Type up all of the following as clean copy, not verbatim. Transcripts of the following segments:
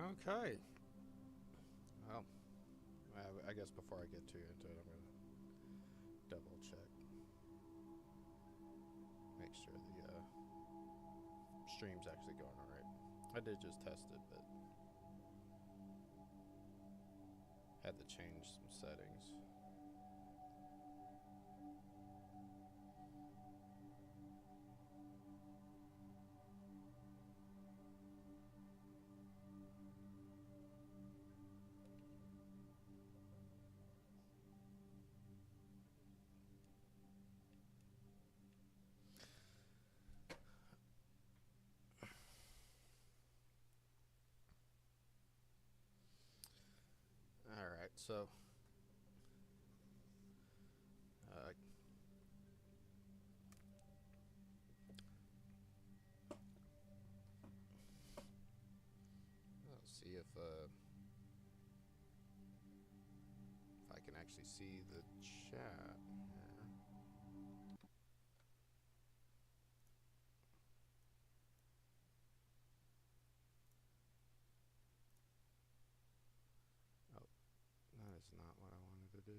Okay. Well, I guess before I get too into it, I'm going to double check. Make sure the stream's actually going alright. I did just test it, but had to change some settings. Alright, so let's see if I can actually see the chat here. Oh, that is not what I wanted to do.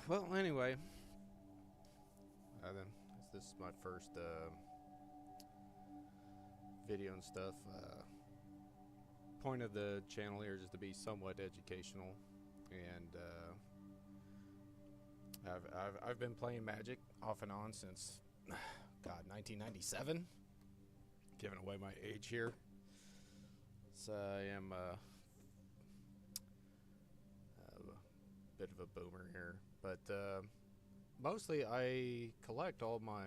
Well, anyway, then this is my first video and stuff. Point of the channel here is just to be somewhat educational, and I've been playing Magic off and on since God 1997. Giving away my age here. So I am a bit of a boomer here, but mostly I collect all my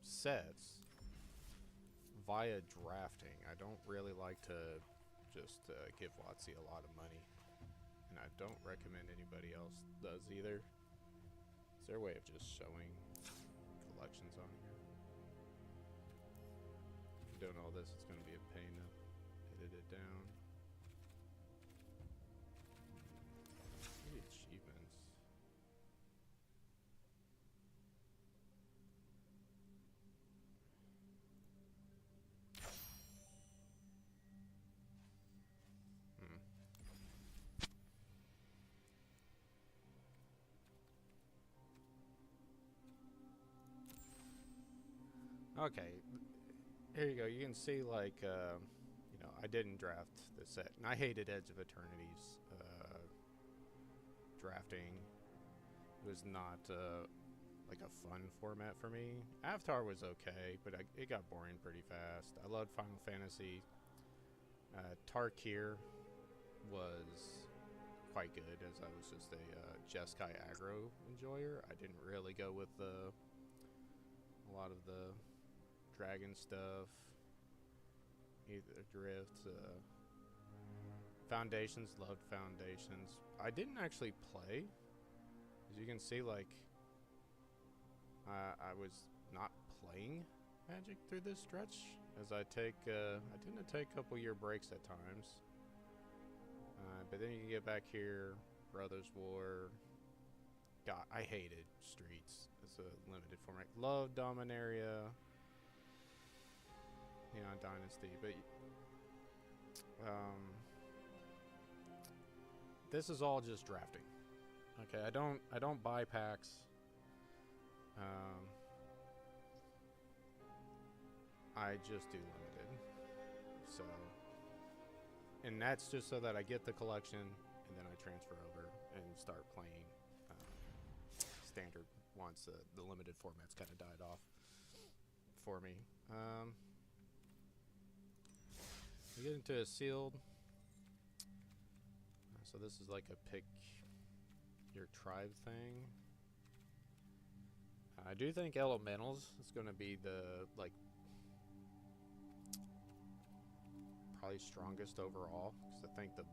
sets via drafting. I don't really like to just give WotC a lot of money, and I don't recommend anybody else does either. Is there a way of just showing collections on here? Doing all this, it's going to be a pain to edit it down. Maybe achievements. Okay, here you go. You can see, like, you know, I didn't draft this set, and I hated Edge of Eternity's drafting. It was not like a fun format for me. Avatar was okay, but it got boring pretty fast. I loved Final Fantasy. Tarkir was quite good, as I was just a Jeskai aggro enjoyer. I didn't really go with a lot of the dragon stuff, either drifts. Foundations, loved Foundations. I didn't actually play, as you can see. Like, I was not playing Magic through this stretch, as I tend to take a couple year breaks at times. But then you can get back here, Brothers War. God, I hated Streets. It's a limited format. Love Dominaria, you know, Dynasty, but this is all just drafting. Okay, I don't buy packs. I just do limited. So, and that's just so that I get the collection, and then I transfer over and start playing standard once the limited formats kind of died off for me. We get into a sealed. So this is like a pick your tribe thing. I do think Elementals is going to be the, like, probably strongest overall, because I think the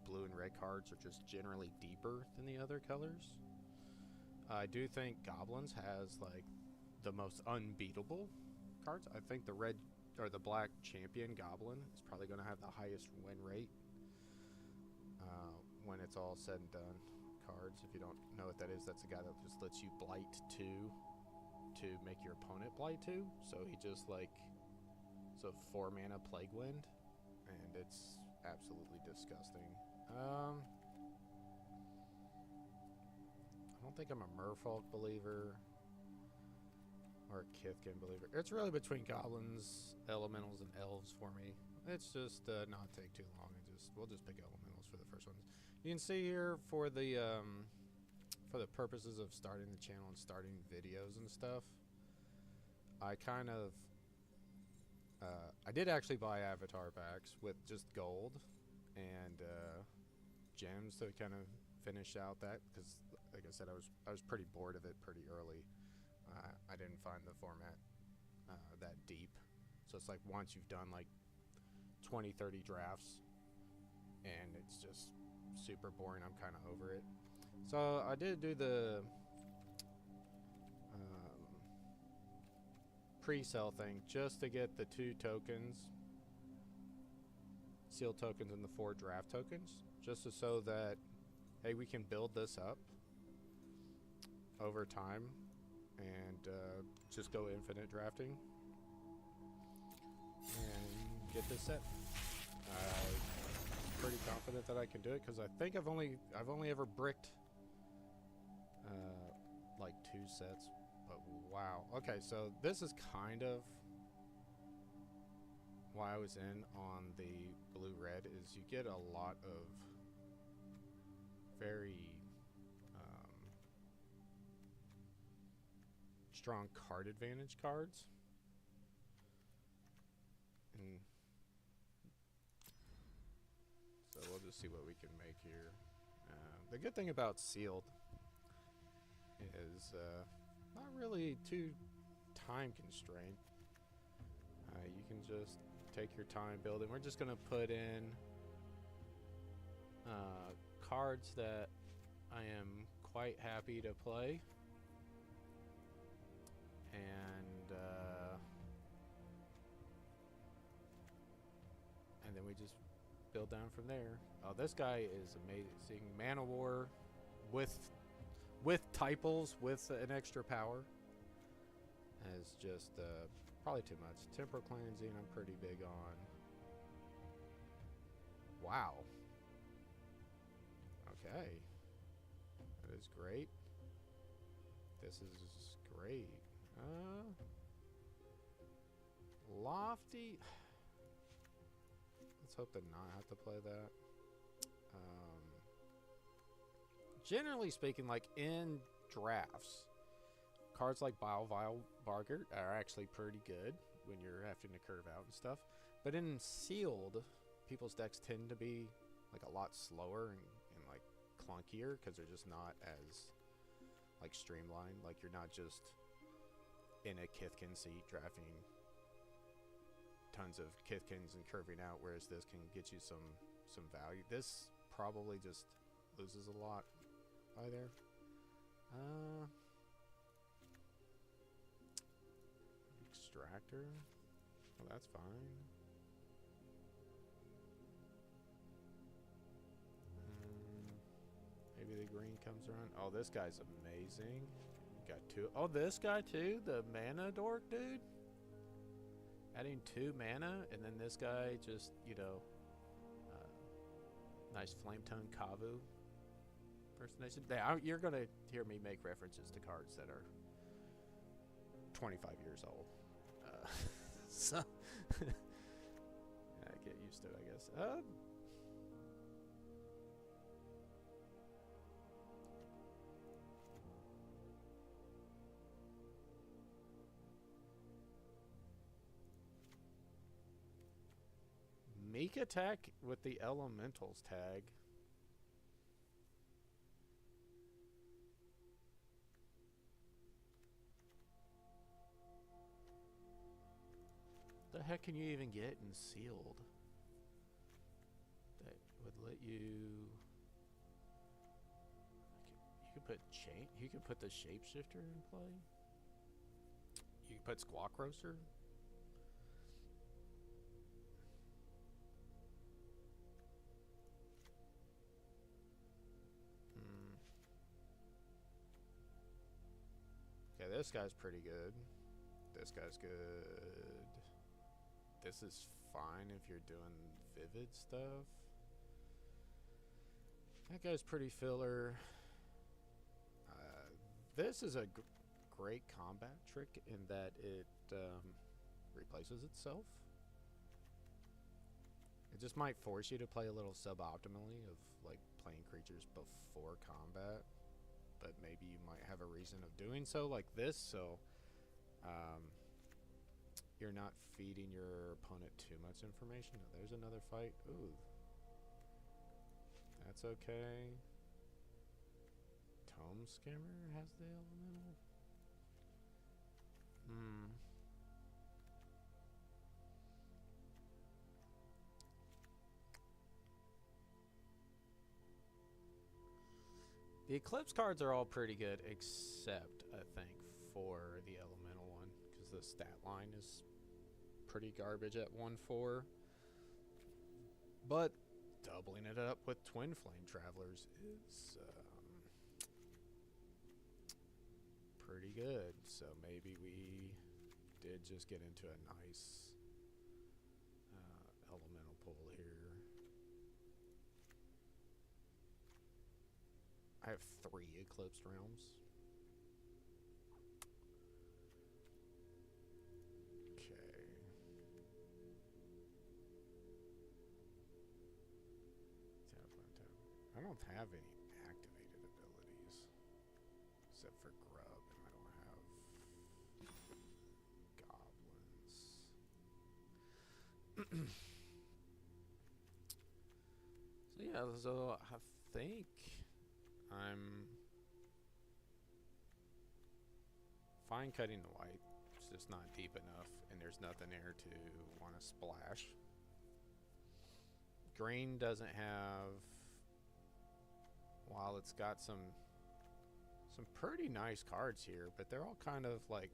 blue and red cards are just generally deeper than the other colors. I do think Goblins has, like, the most unbeatable cards. I think the red or the black champion goblin is probably going to have the highest win rate when it's all said and done. Cards, if you don't know what that is, that's the guy that just lets you blight 2 to make your opponent blight 2. So he just like, so 4 mana Plague Wind, and it's absolutely disgusting. I don't think I'm a Merfolk believer or a Kithkin believer. It's really between goblins, elementals, and elves for me. It's just not take too long, and we'll just pick elementals for the first ones. You can see here for the purposes of starting the channel and starting videos and stuff, I kind of I did actually buy avatar packs with just gold and gems to kind of finish out that, because like I said, I was pretty bored of it pretty early. I didn't find the format that deep, so it's like once you've done like 20-30 drafts and it's just super boring, I'm kind of over it. So I did do the pre-sale thing just to get the 2 tokens, sealed tokens, and the 4 draft tokens, just so that, hey, we can build this up over time and just go infinite drafting and get this set. I'm pretty confident that I can do it, because I think I've only ever bricked like 2 sets. But wow. Okay, so this is kind of why I was in on the blue-red, is you get a lot of very strong card advantage cards. And so we'll just see what we can make here. The good thing about sealed is not really too time constrained. You can just take your time building. We're just going to put in cards that I am quite happy to play, and then we just build down from there. Oh, this guy is amazing. Mana War with typals with an extra power is just probably too much. Temporal Cleansing I'm pretty big on. Wow. Okay. That is great. This is great. Lofty. Let's hope to not have to play that. Generally speaking, like in drafts, cards like Bile Bargert are actually pretty good when you're having to curve out and stuff. But in sealed, people's decks tend to be like a lot slower and like clunkier, because they're just not as like streamlined. Like you're not just in a Kithkin seat drafting tons of Kithkins and curving out, whereas this can get you some value. This probably just loses a lot by there. Extractor. Well, that's fine. Maybe the green comes around. Oh, this guy's amazing. Got 2. Oh, this guy too, the mana dork dude. Adding 2 mana, and then this guy just, you know, nice flame tongue Kavu impersonation. You're gonna hear me make references to cards that are 25 years old. So I get used to it, I guess. Meek attack with the elementals tag. The heck can you even get in sealed that would let you? You could put the shapeshifter in play. You can put Squawk Roaster. This guy's pretty good. This guy's good. This is fine if you're doing vivid stuff. That guy's pretty filler. This is a great combat trick in that it replaces itself. It just might force you to play a little suboptimally of like playing creatures before combat, but maybe you might have a reason of doing so, like this, so you're not feeding your opponent too much information. Oh, there's another fight. Ooh. That's okay. Tome Scammer has the elemental. The Eclipse cards are all pretty good, except, I think, for the elemental one, because the stat line is pretty garbage at 1/4. But doubling it up with Twin Flame Travelers is pretty good. So maybe we did just get into a nice elemental pool here. I have 3 Eclipsed Realms. Okay. I don't have any activated abilities. Except for Grub, and I don't have Goblins. So yeah, so I think I'm fine cutting the white. It's just not deep enough, and there's nothing there to want to splash. Green doesn't have, while it's got some pretty nice cards here, but they're all kind of like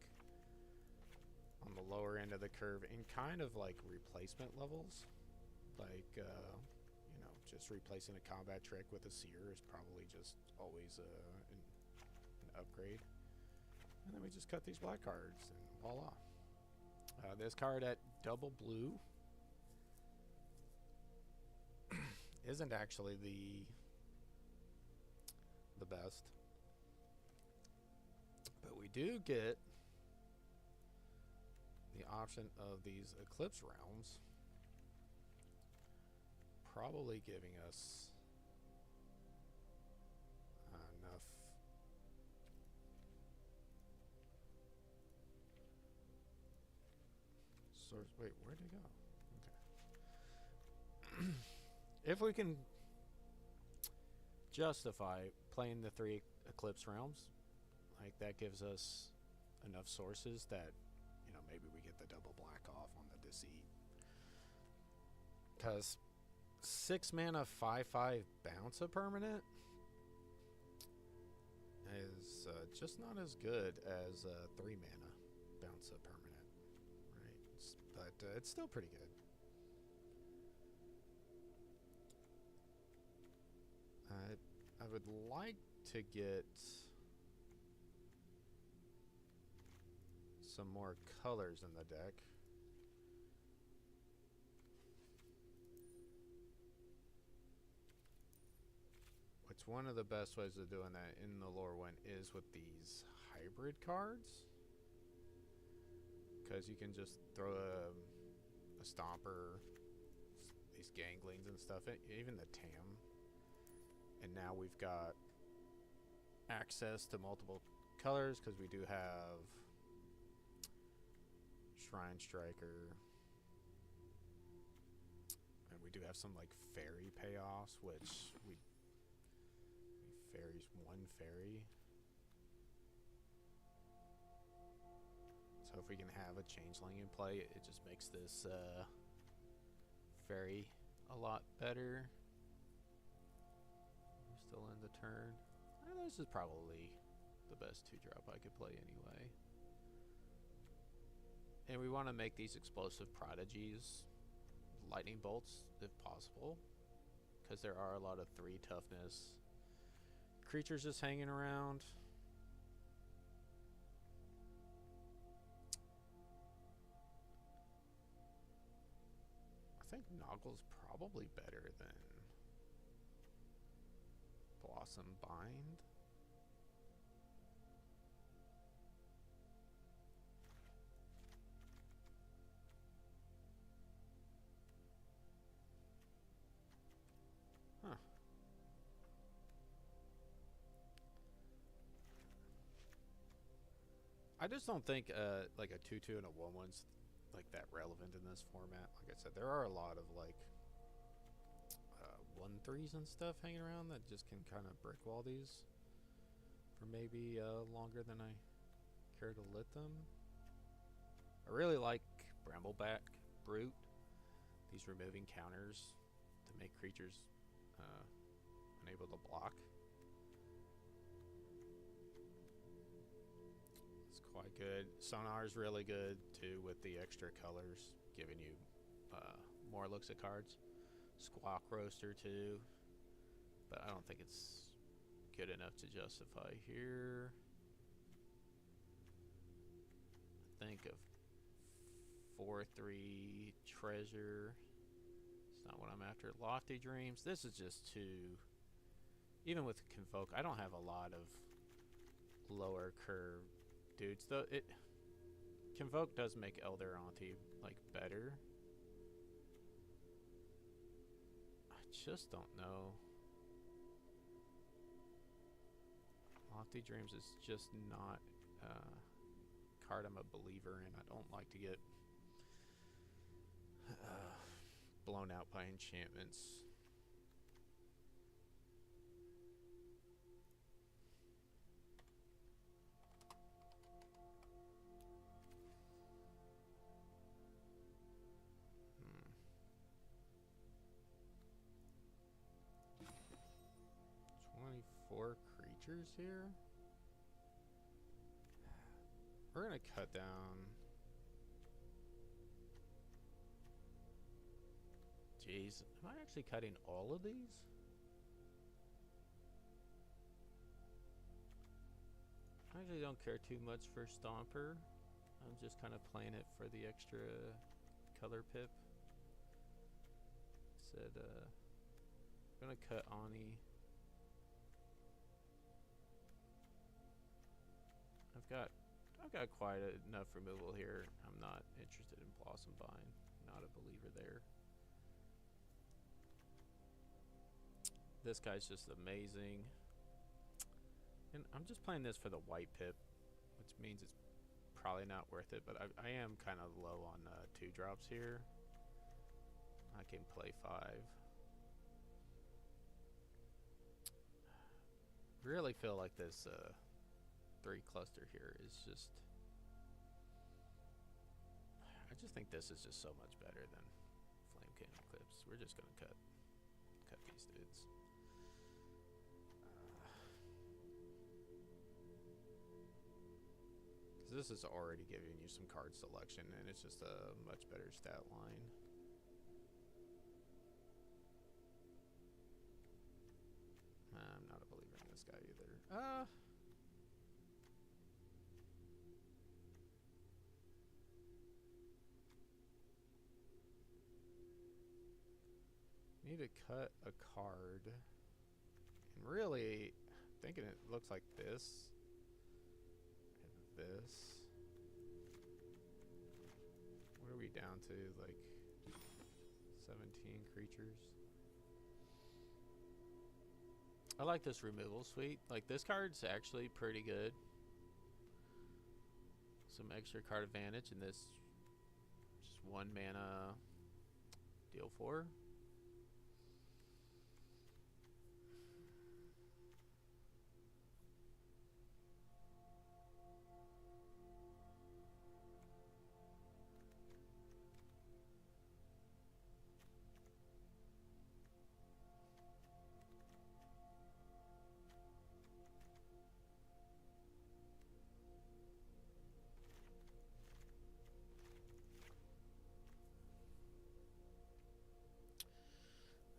on the lower end of the curve and kind of like replacement levels. Like, you know, just replacing a combat trick with a seer is probably just always an upgrade. And then we just cut these black cards and voila. This card at double blue isn't actually the best. But we do get the option of these Eclipse Realms, probably giving us enough source. Wait, where'd it go? Okay. If we can justify playing the 3 Eclipse Realms, like that gives us enough sources that, you know, maybe we get the double black off on the Deceit. Because 6 mana 5/5 bounce a permanent is just not as good as 3 mana bounce a permanent, right? But it's still pretty good. I would like to get some more colors in the deck. Which one of the best ways of doing that in the Lorwyn is with these hybrid cards. Because you can just throw a Stomper, these Ganglings and stuff, even the Tam. And now we've got access to multiple colors because we do have Shrine Striker. And we do have some like fairy payoffs, which we fairies 1 fairy. So if we can have a changeling in play, it just makes this fairy a lot better. We're still in the turn. This is probably the best 2-drop I could play anyway. And we want to make these explosive prodigies lightning bolts if possible, because there are a lot of 3 toughness creatures just hanging around. think Noggle's probably better than Blossom Bind. Huh. I just don't think like a 2/2 and a 1/1's like that relevant in this format. Like I said, there are a lot of like 1/3s and stuff hanging around that just can kind of brick wall these for maybe longer than I care to let them. I really like Brambleback Brute. These removing counters to make creatures unable to block. It's quite good. Sonar is really good too with the extra colors, giving you more looks at cards. Squawk Roaster too, but I don't think it's good enough to justify here. Think of 4/3 Treasure. It's not what I'm after. Lofty Dreams. This is just too. Even with Convoke, I don't have a lot of lower curve dudes. Though it Convoke does make Elder Auntie like better. I just don't know. Lofty Dreams is just not a card I'm a believer in. I don't like to get blown out by enchantments. Hmm. 24 creatures here. We're gonna cut down. Jeez, am I actually cutting all of these? I actually don't care too much for Stomper. I'm just kind of playing it for the extra color pip. Said, I'm gonna cut Ani. I've got quite enough removal here. I'm not interested in Blossom Vine. Not a believer there. This guy's just amazing. And I'm just playing this for the white pip, which means it's probably not worth it, but I am kind of low on 2-drops here. I can play 5. Really feel like this 3 cluster here is just... I just think this is just so much better than Lorwyn Eclipsed. We're just going to cut these dudes. This is already giving you some card selection, and it's just a much better stat line. I'm not a believer in this guy either. Need to cut a card, and really thinking it looks like this. This. What are we down to? Like 17 creatures. I like this removal suite. Like, this card's actually pretty good. Some extra card advantage, and this just 1 mana deal 4.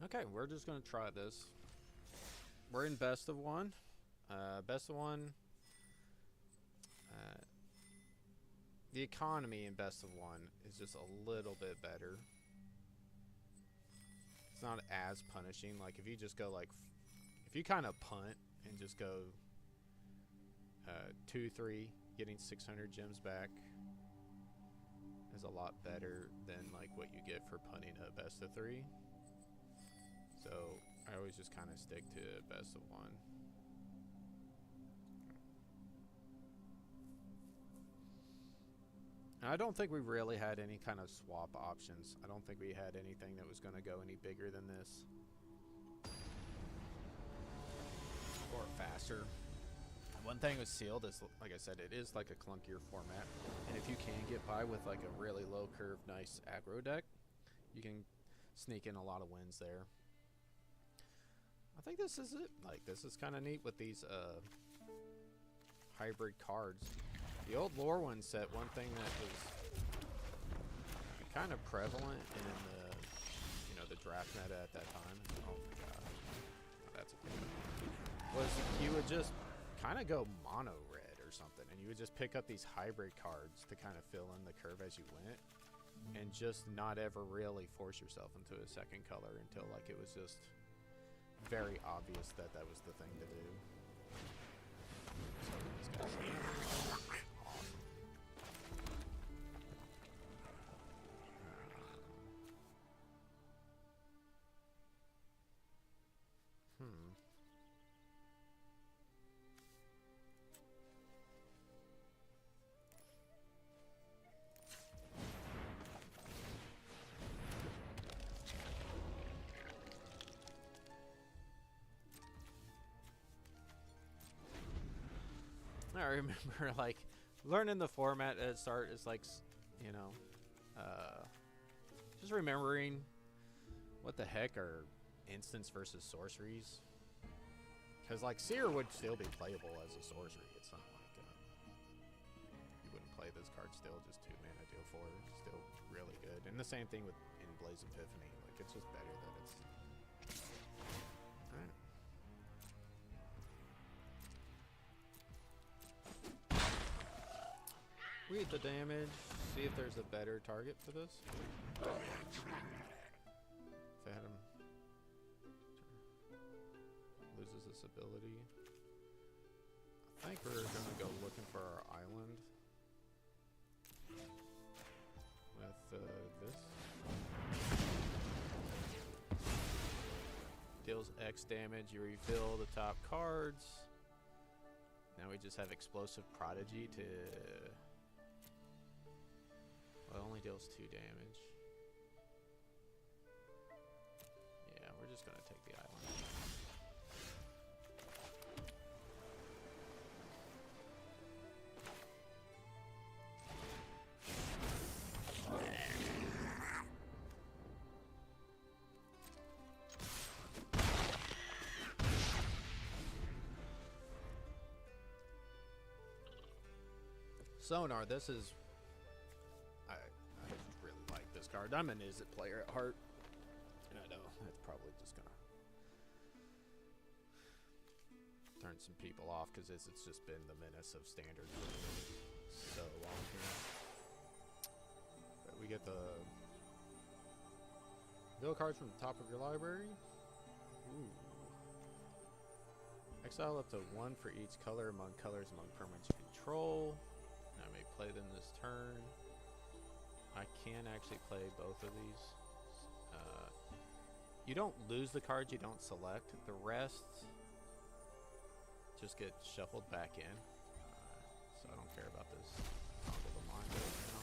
Okay, we're just gonna try this. We're in best of 1. Best of 1. The economy in best of 1 is just a little bit better. it's not as punishing. Like if you just go like, if you kind of punt and just go 2-3, getting 600 gems back is a lot better than like what you get for punting a best of 3. So I always just kind of stick to best of 1. And I don't think we really had any kind of swap options. I don't think we had anything that was going to go any bigger than this. Or faster. One thing with sealed is, like I said, it is like a clunkier format. And if you can get by with like a really low curve, nice aggro deck, you can sneak in a lot of wins there. I think this is it. Like, this is kind of neat with these hybrid cards. The old Lorwyn set, one thing that was kind of prevalent in the, you know, the draft meta at that time. Oh my god, that's a good one. Was you would just kind of go mono red or something, and you would just pick up these hybrid cards to kind of fill in the curve as you went, and just not ever really force yourself into a second color until like it was just very obvious that that was the thing to do. So these guys awesome. I remember like learning the format at start is like, you know, just remembering what the heck are instants versus sorceries. Because like Seer would still be playable as a sorcery. It's not like you wouldn't play this card still, just 2 mana deal 4, still really good. And the same thing with in Blaze Epiphany. Like it's just better that it's. Alright. Read the damage, see if there's a better target for this. Phantom loses this ability. I think we're gonna go looking for our island with this. Deals X damage, you refill the top cards. Now we just have Explosive Prodigy to... Well, it only deals 2 damage. Yeah, we're just gonna take the island. Sonar, this is... I just really like this card. I'm an Izzet player at heart. And I know that's probably just gonna turn some people off because it's just been the menace of standard for so long here. But we get the reveal cards from the top of your library. Ooh. Exile up to 1 for each color among colors among permanents you control. I may play them this turn. I can actually play both of these. You don't lose the cards you don't select. The rest just get shuffled back in. So I don't care about this toggle the mind right now.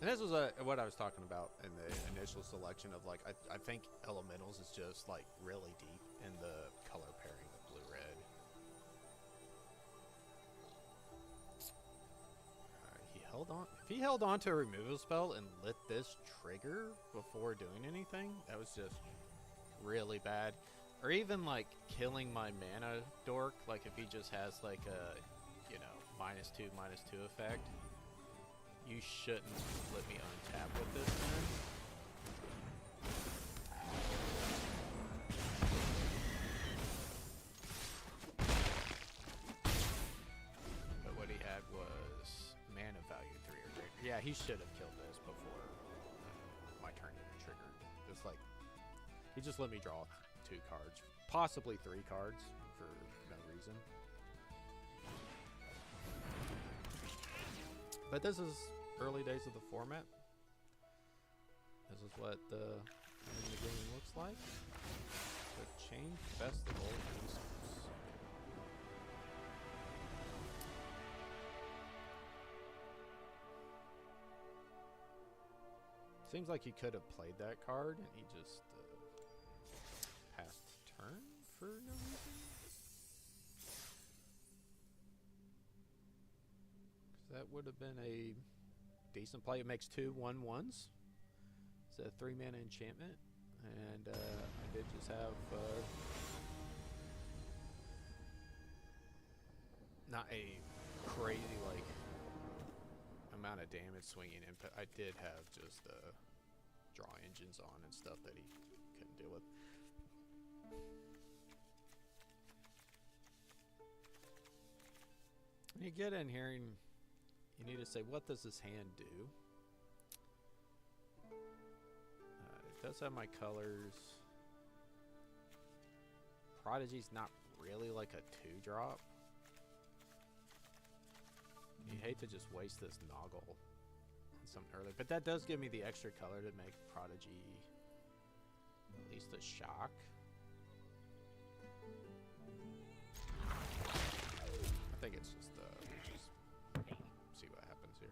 And this was what I was talking about in the initial selection of like, I think Elementals is just like really deep in the color pairing of blue-red. He held on. If he held on to a removal spell and lit this trigger before doing anything, that was just really bad. Or even like killing my mana dork, like if he just has like a, you know, -2/-2 effect. You shouldn't let me untap with this man. But what he had was mana value 3 or greater. Yeah, he should have killed this before my turn even triggered. It's like, he just let me draw 2 cards, possibly 3 cards for no reason. But this is early days of the format. This is what the game looks like. The Chain Festival Resource. Seems like he could have played that card and he just passed turn for no reason. That would have been a decent play. It makes 2 1/1s. It's a 3-mana enchantment. And I did just have not a crazy like amount of damage swinging input. I did have just draw engines on and stuff that he couldn't deal with. When you get in here and you need to say, what does this hand do? It does have my colors. Prodigy's not really like a 2-drop. You hate to just waste this Noggle on something early, but that does give me the extra color to make Prodigy at least a shock. I think it's just we'll just see what happens here.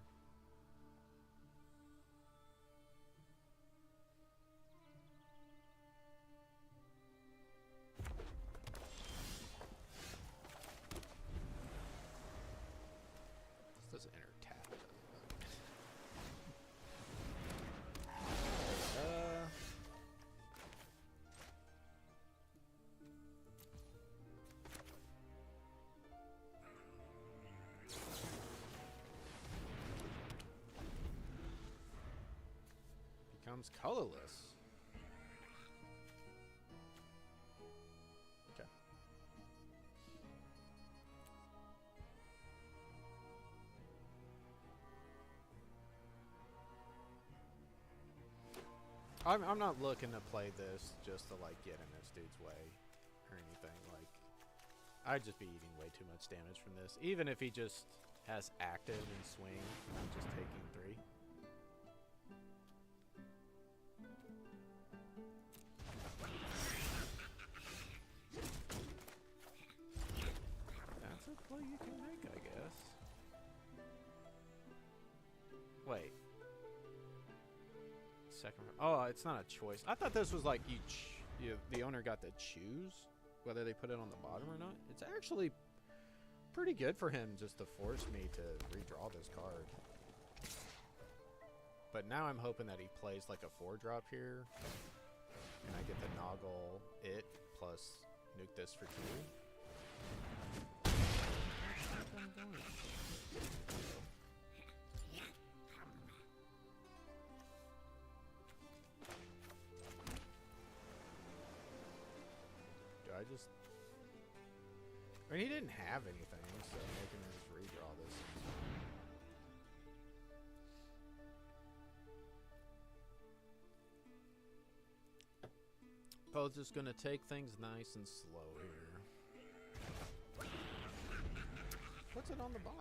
This doesn't enter tap, does it? Becomes colorless. Okay. I'm not looking to play this just to like get in this dude's way or anything. Like, I'd just be eating way too much damage from this. Even if he just has active and swing, I'm just taking 3. That's a play you can make, I guess. Wait. Second. Oh, it's not a choice. I thought this was like the owner got to choose whether they put it on the bottom or not. It's actually pretty good for him just to force me to redraw this card. But now I'm hoping that he plays like a 4-drop here, and I get the Noggle it plus nuke this for 2. I just... I mean, he didn't have anything, so making him just redraw this. Poe's just gonna take things nice and slow here. What's it on the bottom?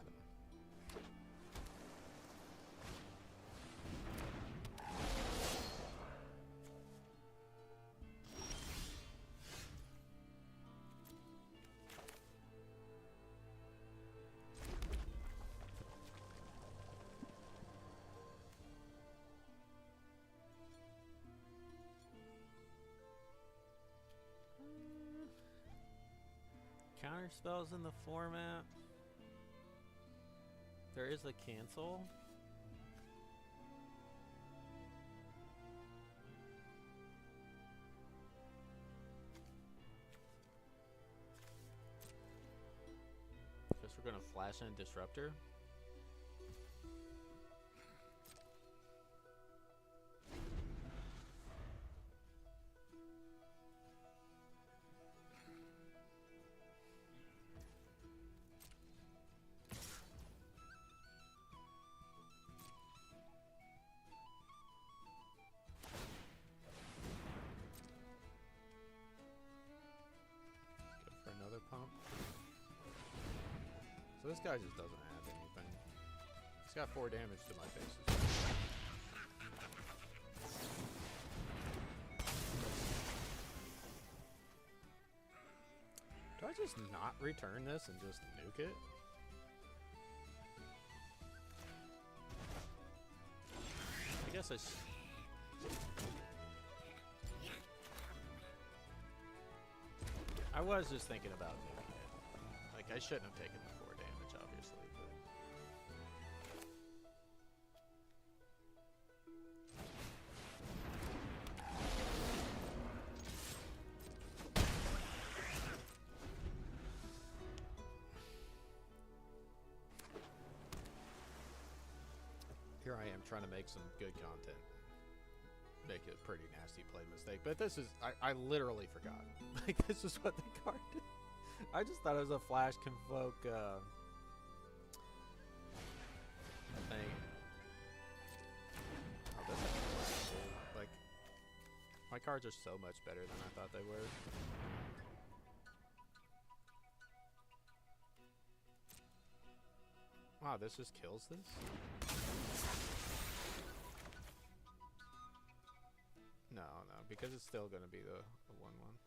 Counter spells in the format. There is a cancel. Guess we're gonna flash in Disruptor. This guy just doesn't have anything. He's got 4 damage to my faces. Do I just not return this and just nuke it? I guess I was just thinking about nuking it. Like, I shouldn't have taken the 4 damage, obviously, but... Here I am trying to make some good content. Make a pretty nasty play mistake. But this is... I literally forgot. Like, this is what the card did. I just thought it was a flash convoke thing. Oh, this is cool. Like, my cards are so much better than I thought they were. Wow, this just kills this? No, because it's still going to be the 1/1.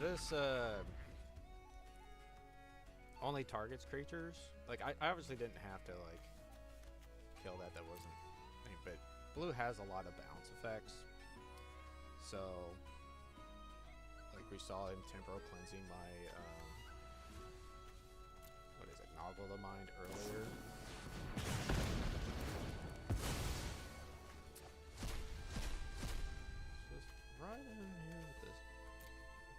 This only targets creatures. Like, I obviously didn't have to like kill that. That wasn't. But blue has a lot of bounce effects. So, like we saw him temporal cleansing my what is it? Noggle the Mind earlier. Just right in here with this.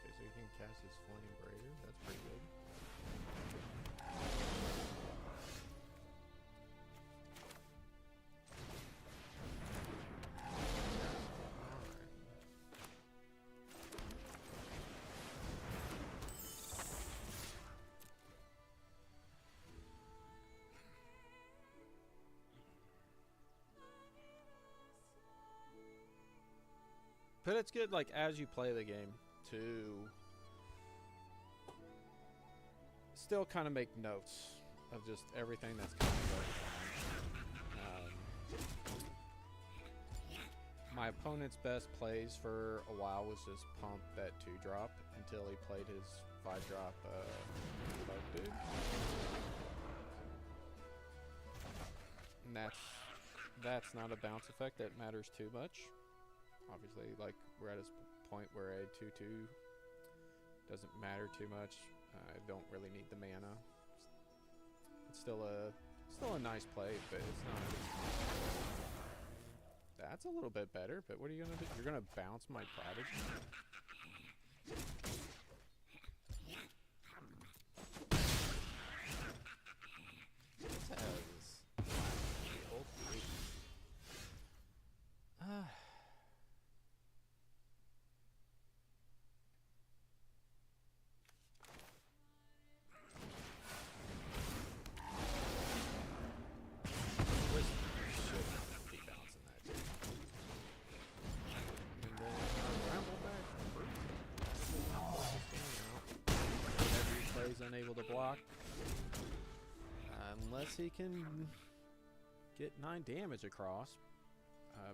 Okay, so he can cast his Flame Braider. That's pretty good. But it's good, like, as you play the game, to still kind of make notes of just everything that's kind of going on. My opponent's best plays for a while was just pump that 2-drop until he played his 5-drop bug dude. And that's not a bounce effect that matters too much. Obviously, like, we're at a point where a 2/2 doesn't matter too much. I don't really need the mana. It's still a nice play, but it's not. That's a little bit better. But what are you gonna do? You're gonna bounce my Prodigy? This has old three. Unable to block unless he can get 9 damage across,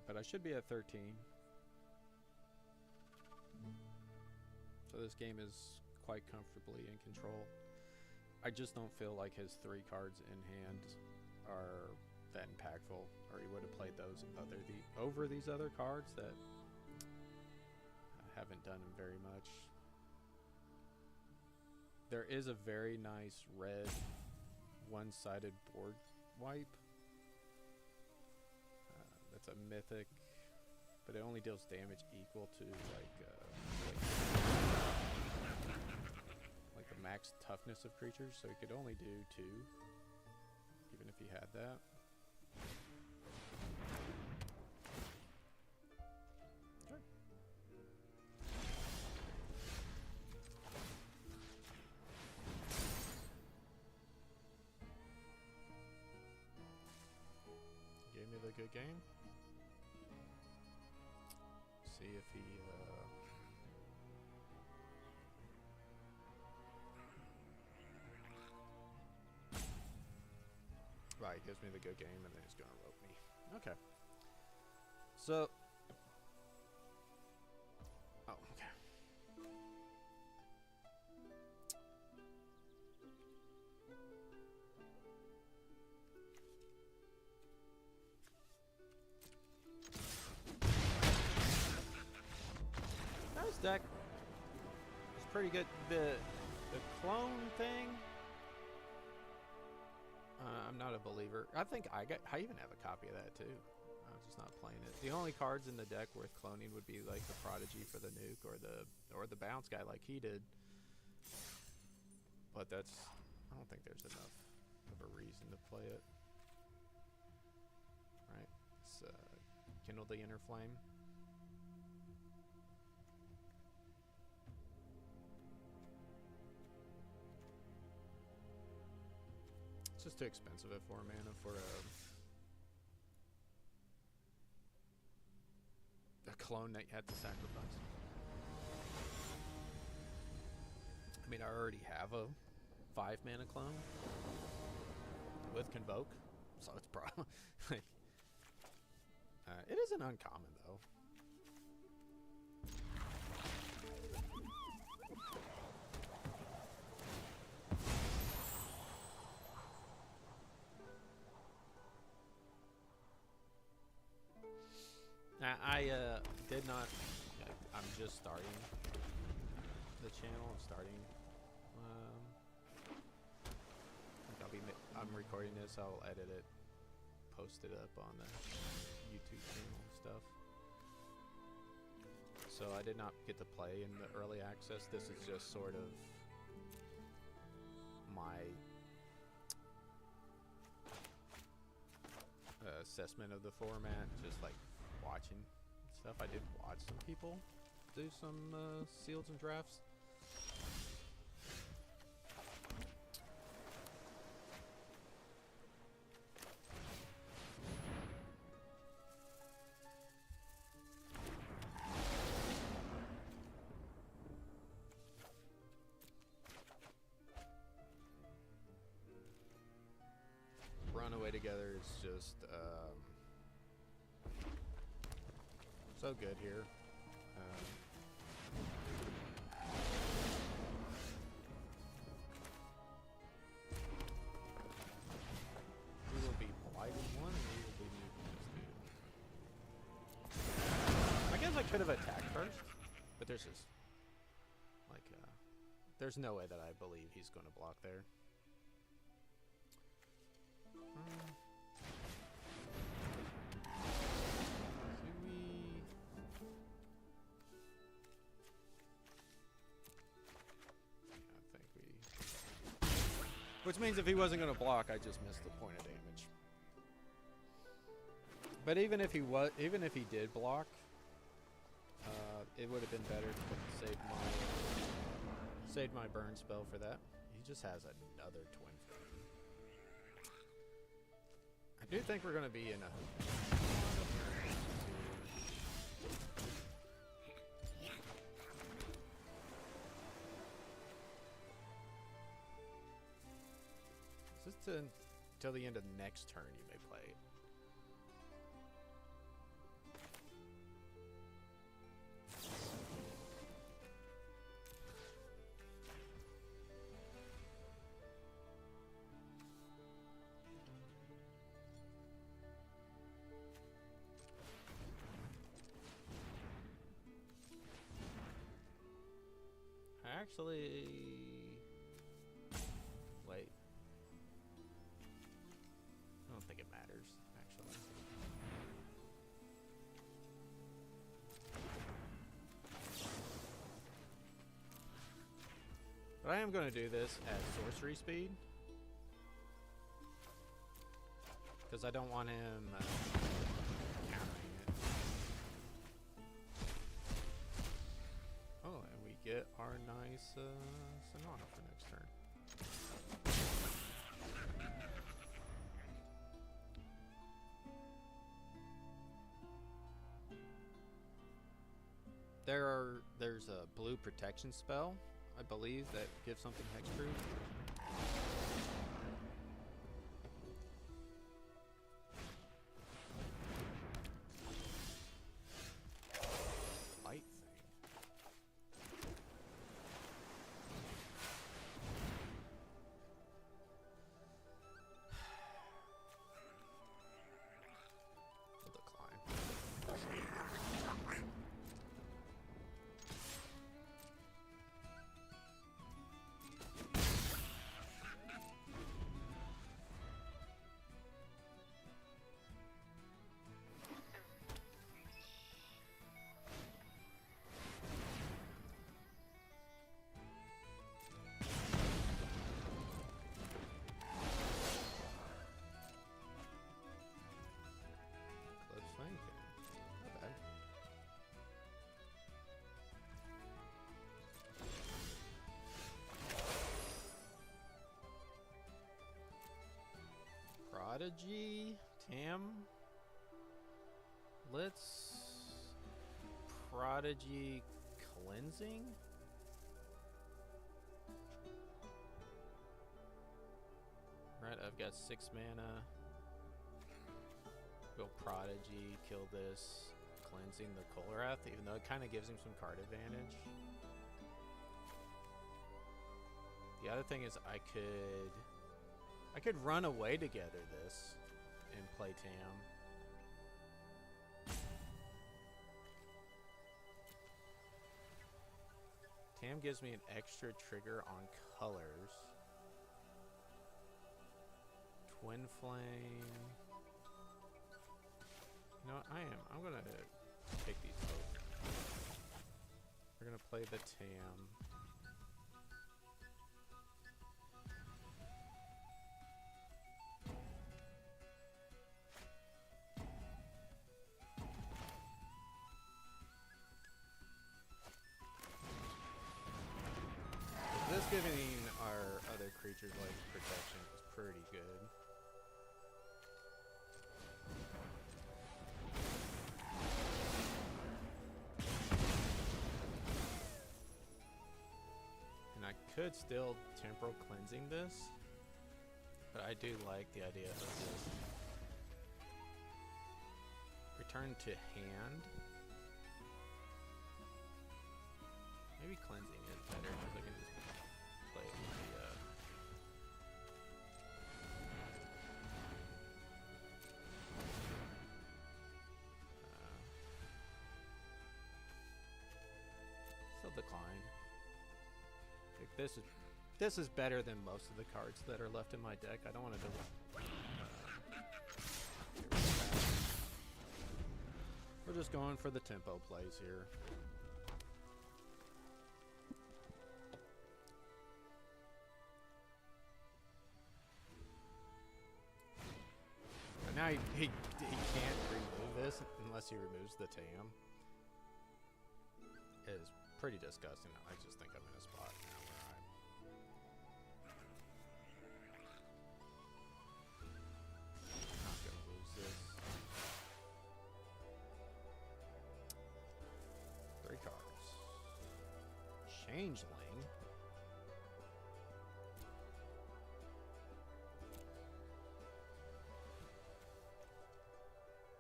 but I should be at 13, so this game is quite comfortably in control. I just don't feel like his 3 cards in hand are that impactful, or he would have played those over these other cards that haven't done him very much. There is a very nice red one-sided board wipe. That's a mythic, but it only deals damage equal to like the max toughness of creatures, so he could only do 2, even if he had that. Sure. Gave me the good game. See if he right, he gives me the good game and then he's gonna rope me. Okay. So oh, okay. This deck is pretty good. The clone thing, I'm not a believer. I think I even have a copy of that too. I'm just not playing it. The only cards in the deck worth cloning would be like the Prodigy for the nuke or the bounce guy like he did. But I don't think there's enough of a reason to play it. Right? It's Kindle the Inner Flame. It's just too expensive at 4 mana for a clone that you had to sacrifice. I mean, I already have a 5 mana clone with Convoke, so it's probably like it isn't uncommon though. I did not. I'm just starting the channel. I'm starting. I'm recording this. I'll edit it, post it up on the YouTube channel and stuff. So I did not get to play in the early access. This is just sort of my assessment of the format, just like watching stuff. I did watch some people do some seals and drafts. Runaway together is just so good here. We will be blighted one, and we will be nuking this dude. I guess I could have attacked first, but there's just like there's no way that I believe he's going to block there. Which means if he wasn't going to block, I just missed the point of damage. But even if he did block, it would have been better to save my burn spell for that. He just has another twin flame. I do think we're going to be in a until the end of the next turn you may play it. Actually, wait. I don't think it matters, actually. But I am going to do this at sorcery speed. Because I don't want him countering it. Oh, and we get our nice Sonata for next turn. There's a blue protection spell, I believe, that gives something hexproof. Light thing. We'll decline. Eclipsed Fang Cannon. Not bad. Prodigy, Tam. Let's Prodigy Cleansing. Right, I've got 6 mana. Go Prodigy, kill this, cleansing the Kolrath, even though it kind of gives him some card advantage. The other thing is I could run away to gather this and play Tam. Tam gives me an extra trigger on colors. Twin Flame. You know what? I'm gonna take these both. We're gonna play the Tam. This giving our other creatures like protection is pretty good. And I could still temporal cleansing this, but I do like the idea of this. Return to hand. Maybe cleansing is better because I can just play it with the still decline. Like this is better than most of the cards that are left in my deck. I don't want to do We're just going for the tempo plays here. Now he can't remove this unless he removes the Tam. It is pretty disgusting. I just think I'm in a spot now where I'm not gonna lose this. 3 cards. Changeling.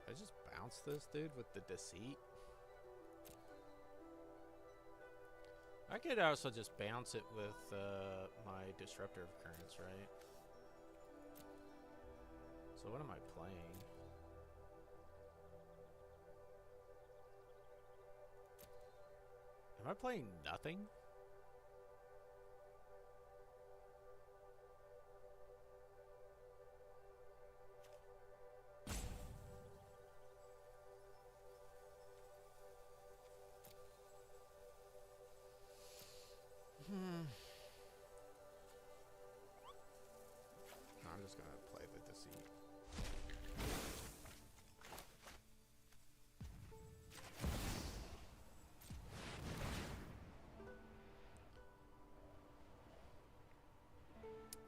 I just bounce this dude with the deceit. I could also just bounce it with my Disruptor of Currents, right? So what am I playing? Am I playing nothing? just gonna play the deceit.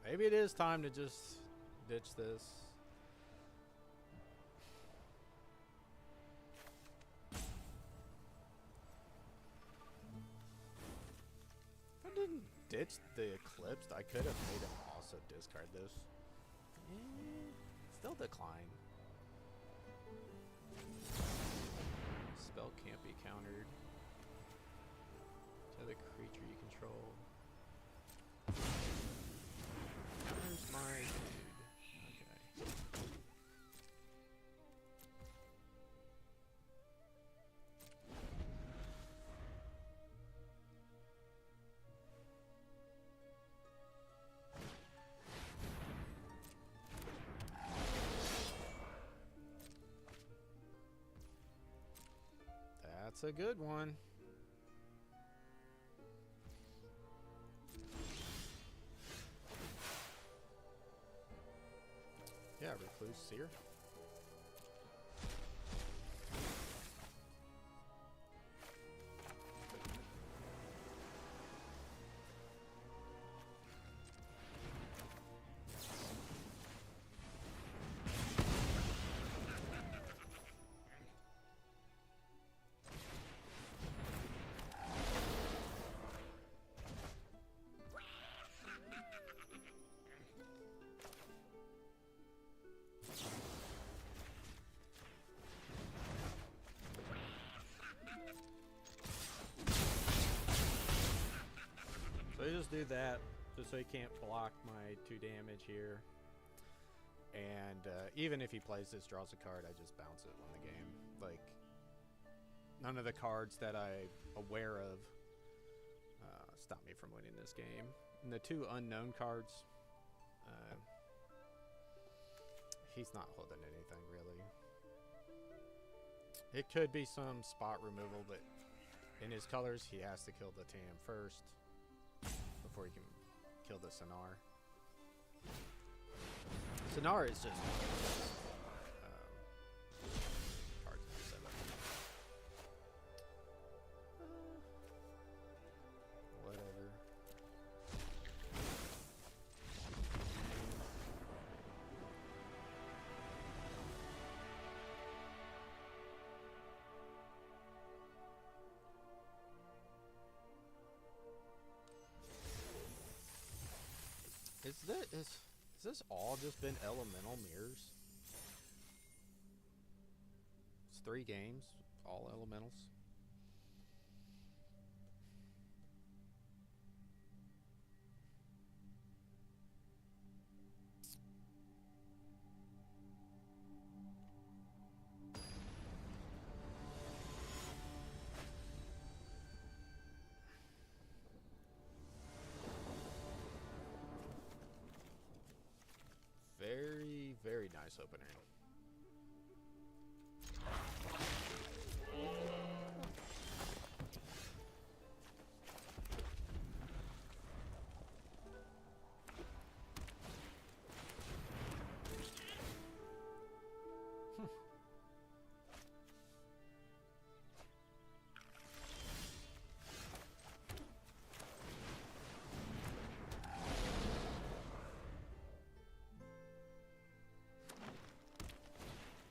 Maybe it is time to just ditch this. If I didn't ditch the Eclipsed, I could have made him also discard this. Still decline. Spell can't be countered to the creature you control. There's my dude. Okay. That's a good one. Yeah, Recluse Seer. So you just do that, just so he can't block my 2 damage here. And even if he plays this, draws a card, I just bounce it, win the game. Like, none of the cards that I'm aware of stop me from winning this game. And the 2 unknown cards, he's not holding anything, really. It could be some spot removal, but in his colors, he has to kill the Tam first before he can kill the Sonar. Sonar is just cards in the setup. Whatever. Has this all just been elemental mirrors? It's 3 games, all elementals. Very, very nice opener.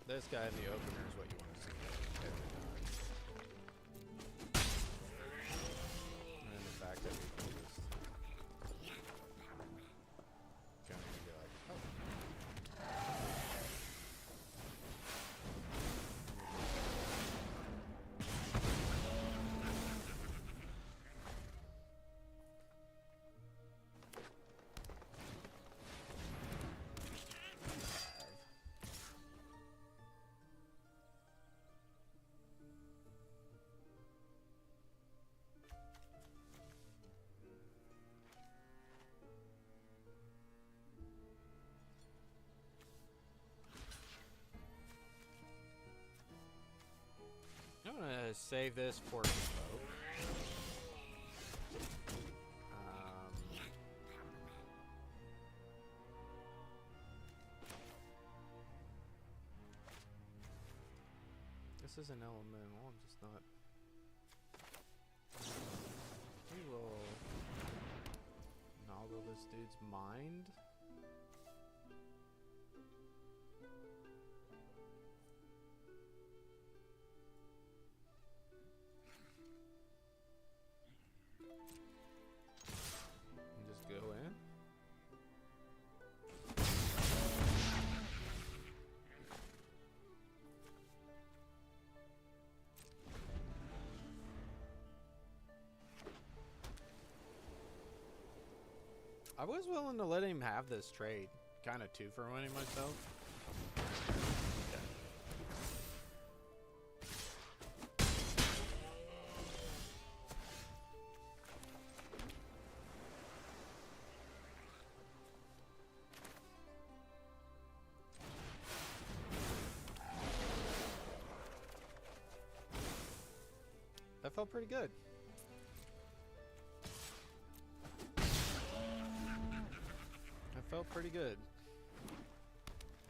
This guy in the opener is what you want to see every time. And then the fact that we can just kind of be like, oh. I'm gonna save this for smoke. This is an elemental. I'm just not. We will noggle this dude's mind. And just go in. I was willing to let him have this trade, kind of two for winning myself. Okay. That felt pretty good. Felt pretty good.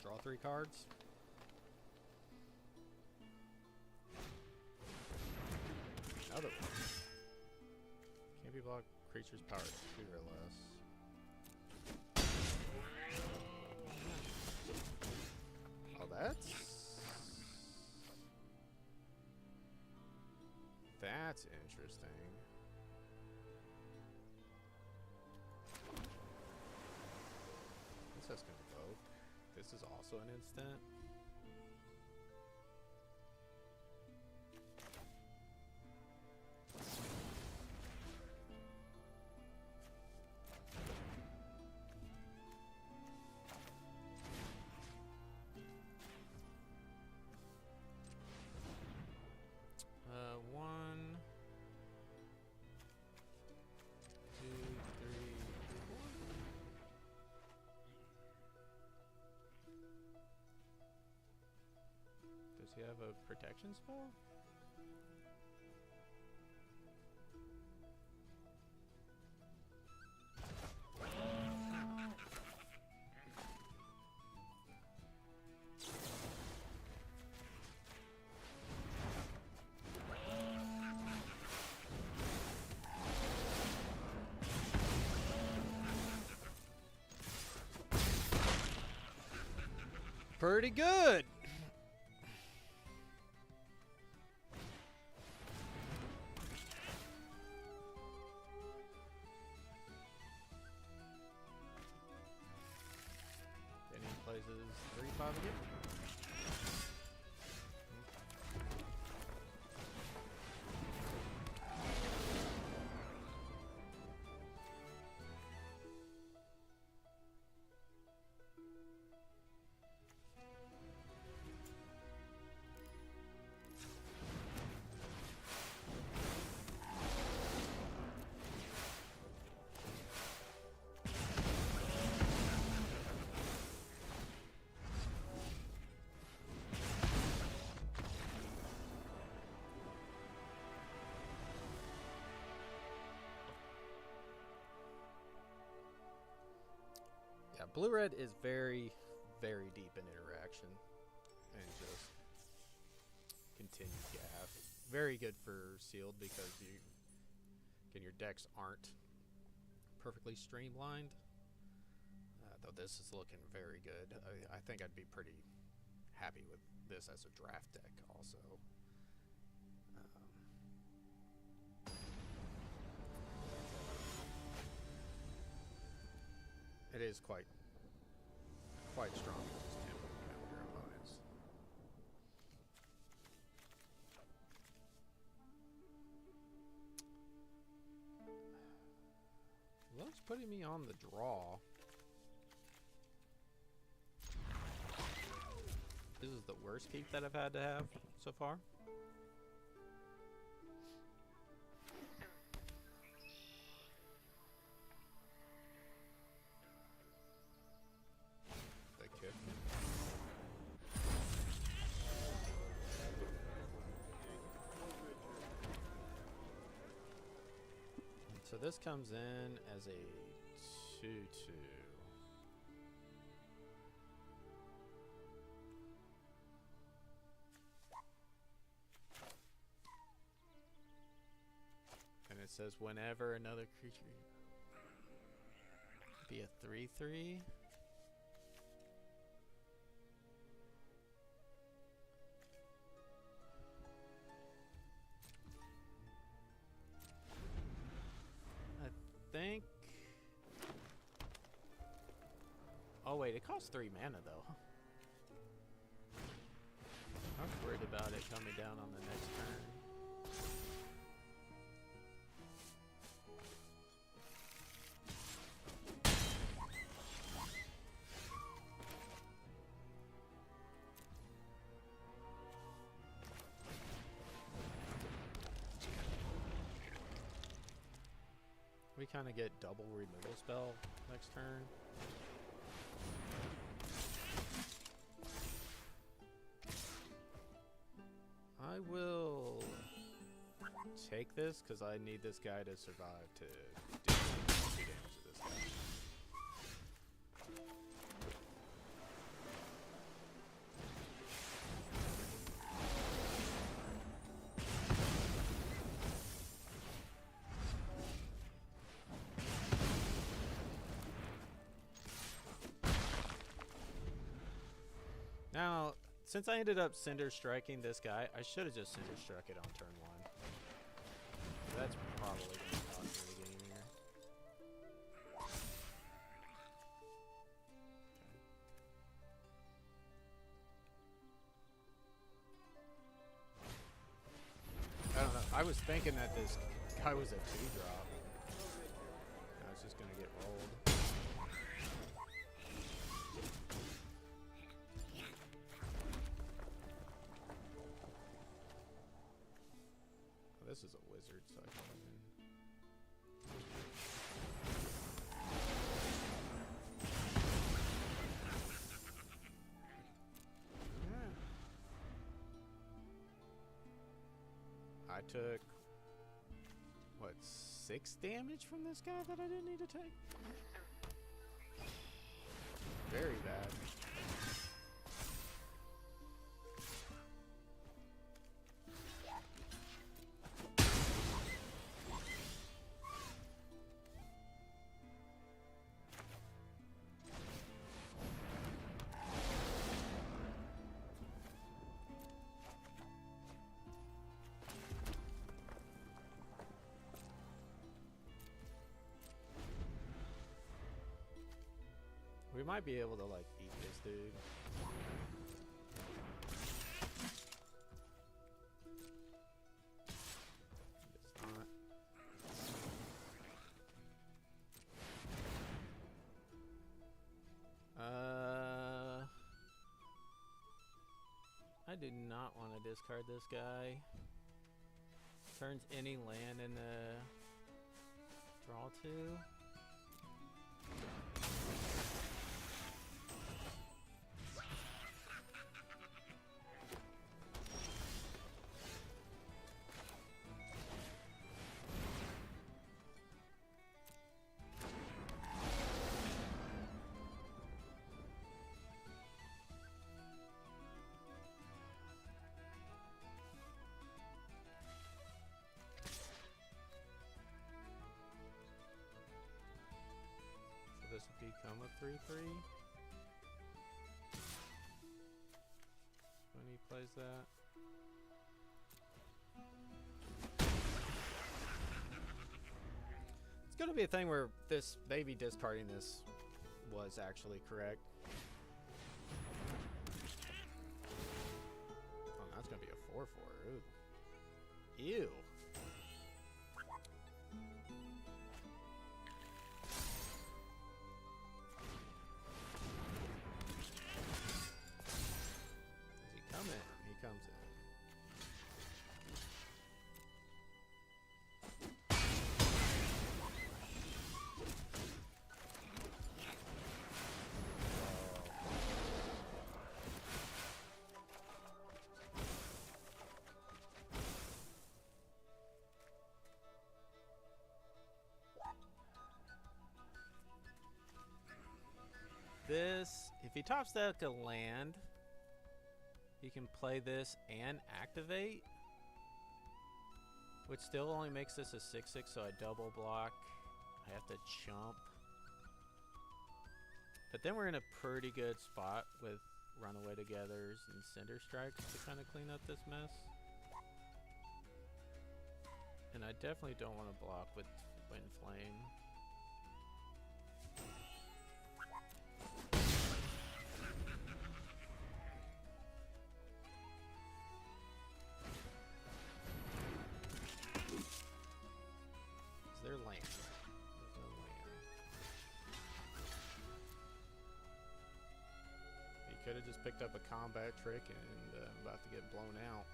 Draw 3 cards. Another one. Can't be blocked. Creature's power 2 or less. Oh, that's interesting. That's gonna evoke. This is also an instant. One, two, three, four. Does he have a protection spell? Pretty good. Then he plays his 3/5 again. Yeah, blue-red is very, very deep in interaction and just continued gaff. Very good for sealed because your decks aren't perfectly streamlined. Though this is looking very good. I think I'd be pretty happy with this as a draft deck also. It is quite strong against tempo counter opponents. Love's putting me on the draw. This is the worst keep that I've had to have so far. So this comes in as a 2/2. it says whenever another creature be a 3/3. I think. Oh wait, it costs 3 mana though. I was worried about it coming down on the next turn. We kind of get double removal spell next turn. I will take this because I need this guy to survive to do damage to this guy. Now, since I ended up Cinder Striking this guy, I should have just Cinder Struck it on turn 1. That's probably going to cost me the game here. Okay. I don't know. I was thinking that this guy was a 2-drop. I was just going to get rolled. This is a wizard, so I can come in. Yeah. I took, what, 6 damage from this guy that I didn't need to take? Very bad. We might be able to, like, eat this dude. It's not. I do not want to discard this guy. Turns any land into draw 2. This would become a 3/3 when he plays that. It's gonna be a thing where this maybe discarding this was actually correct. Oh, that's gonna be a 4/4. Ooh. Ew. Comes in. This, if he tops deck a land, he can play this and activate. Which still only makes this a 6/6, so I double block. I have to chump. But then we're in a pretty good spot with Runaway Togethers and Cinder Strikes to kind of clean up this mess. And I definitely don't want to block with Wind Flame. Is there land? There's no land. He could have just picked up a combat trick and I'm about to get blown out.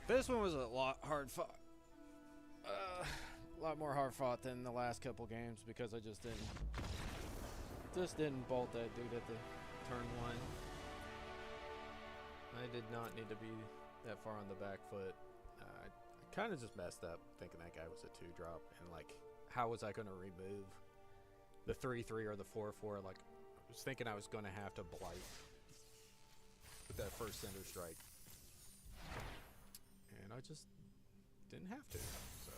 This one was a lot hard fought. A lot more hard fought than the last couple games because I just didn't bolt that dude at the turn 1. I did not need to be that far on the back foot. I kind of just messed up thinking that guy was a 2-drop, and like, how was I going to remove the 3/3 or the 4/4? Like, I was thinking I was going to have to blight with that first Cinder Strike. And I just didn't have to, so.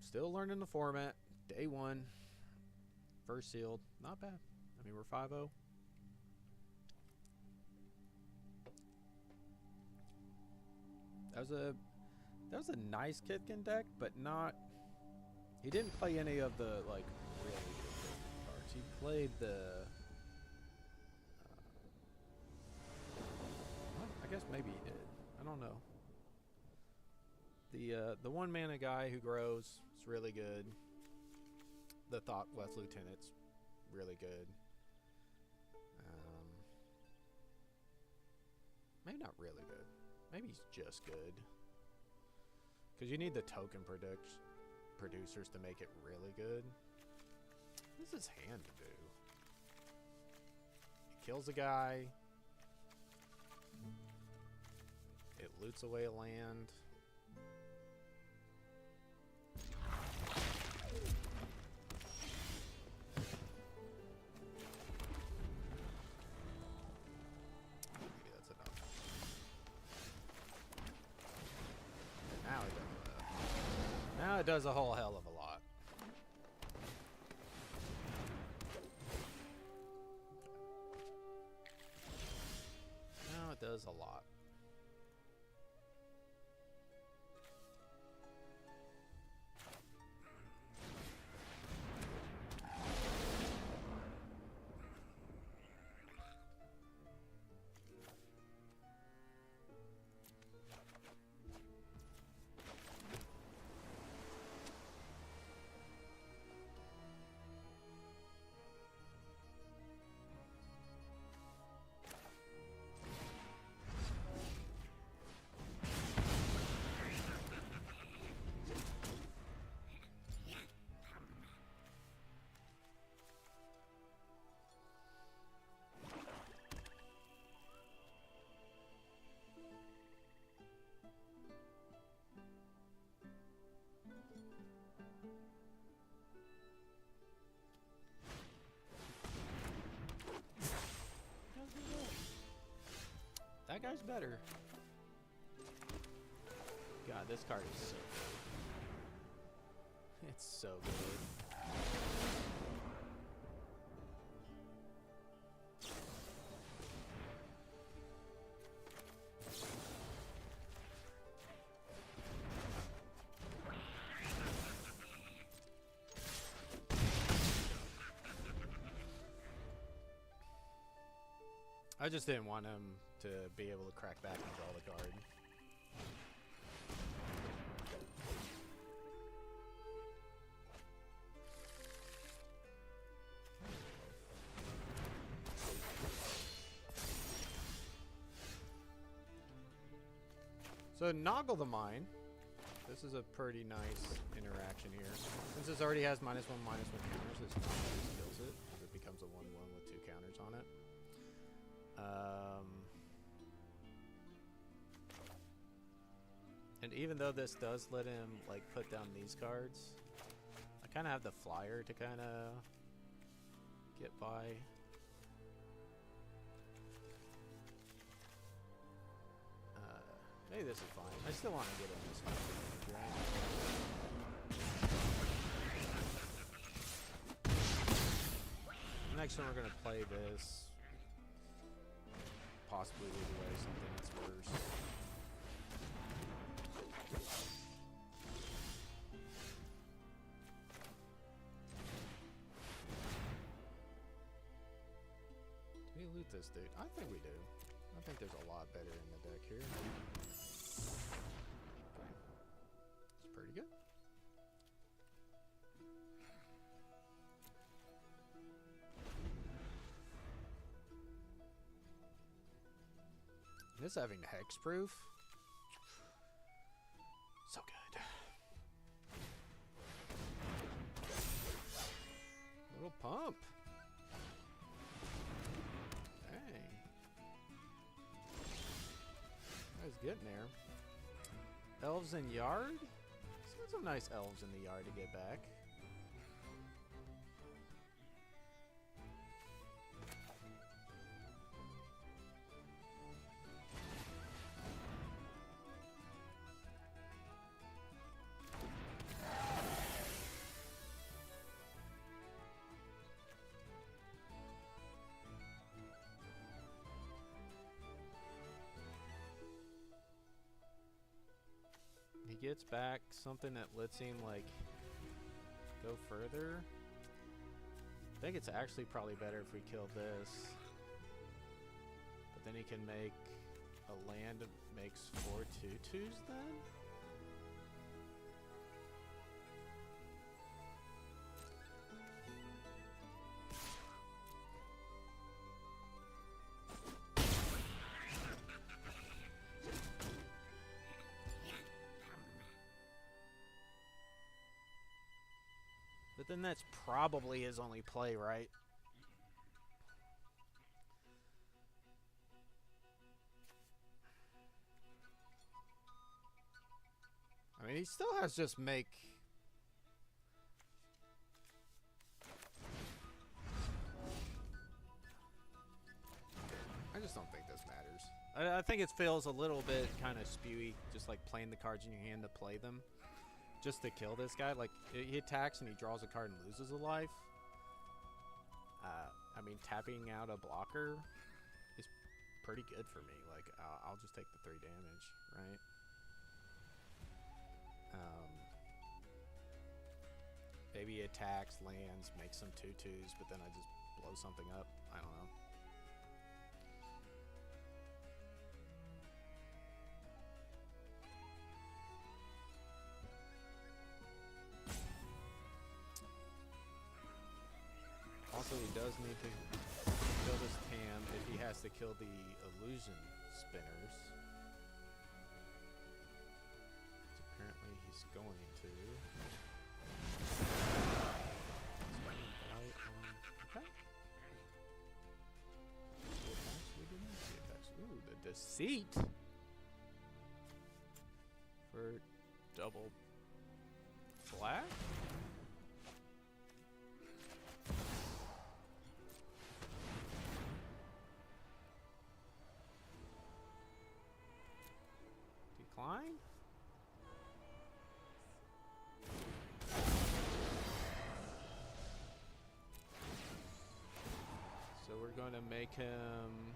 Still learning the format. Day 1. First sealed. Not bad. I mean, we're 5-0. That was a nice Kitkin deck, but not. He didn't play any of the like really good Kitkin cards. He played the. Well, I guess maybe he did. I don't know. The 1-mana guy who grows is really good. The Thought Left Lieutenant's really good. Maybe not really good. Maybe he's just good. Because you need the token producers to make it really good. What does his hand do? It kills a guy. It loots away a land. Maybe that's enough. Now it does a whole hell of a lot. Now it does a lot. That guy's better. God, this card is so good. It's so good. I just didn't want him to be able to crack back and draw the card. So Noggle the Mine. This is a pretty nice interaction here. Since this already has -1/-1 counters, this just kills it. It becomes a 1/1 with 2 counters on it. And even though this does let him like put down these cards, I kind of have the flyer to kind of get by. Maybe this is fine. I still want to get in this fight. Next time we're going to play this. Possibly leave away something that's worse. Do we loot this dude? I think we do. I think there's a lot better in the deck here. Okay. It's pretty good. This having hexproof. So good. Little pump. Dang. Guy's getting there. Elves in yard? Let's get some nice elves in the yard to get back. Gets back something that lets him like go further. I think it's actually probably better if we kill this, but then he can make a land that makes 4 2/2s then. But then that's probably his only play, right? I mean, he still has just make... I just don't think this matters. I think it feels a little bit kind of spewy, just like playing the cards in your hand to play them. Just to kill this guy, like he attacks and he draws a card and loses a life. I mean, tapping out a blocker is pretty good for me. Like, I'll just take the 3 damage, right? Maybe he attacks, lands, makes some 2/2s, but then I just blow something up. I don't know. Also, he does need to kill this Tam if he has to kill the illusion spinners. Which apparently he's going to. Okay. Ooh, the deceit for double black. Decline. So we're going to make him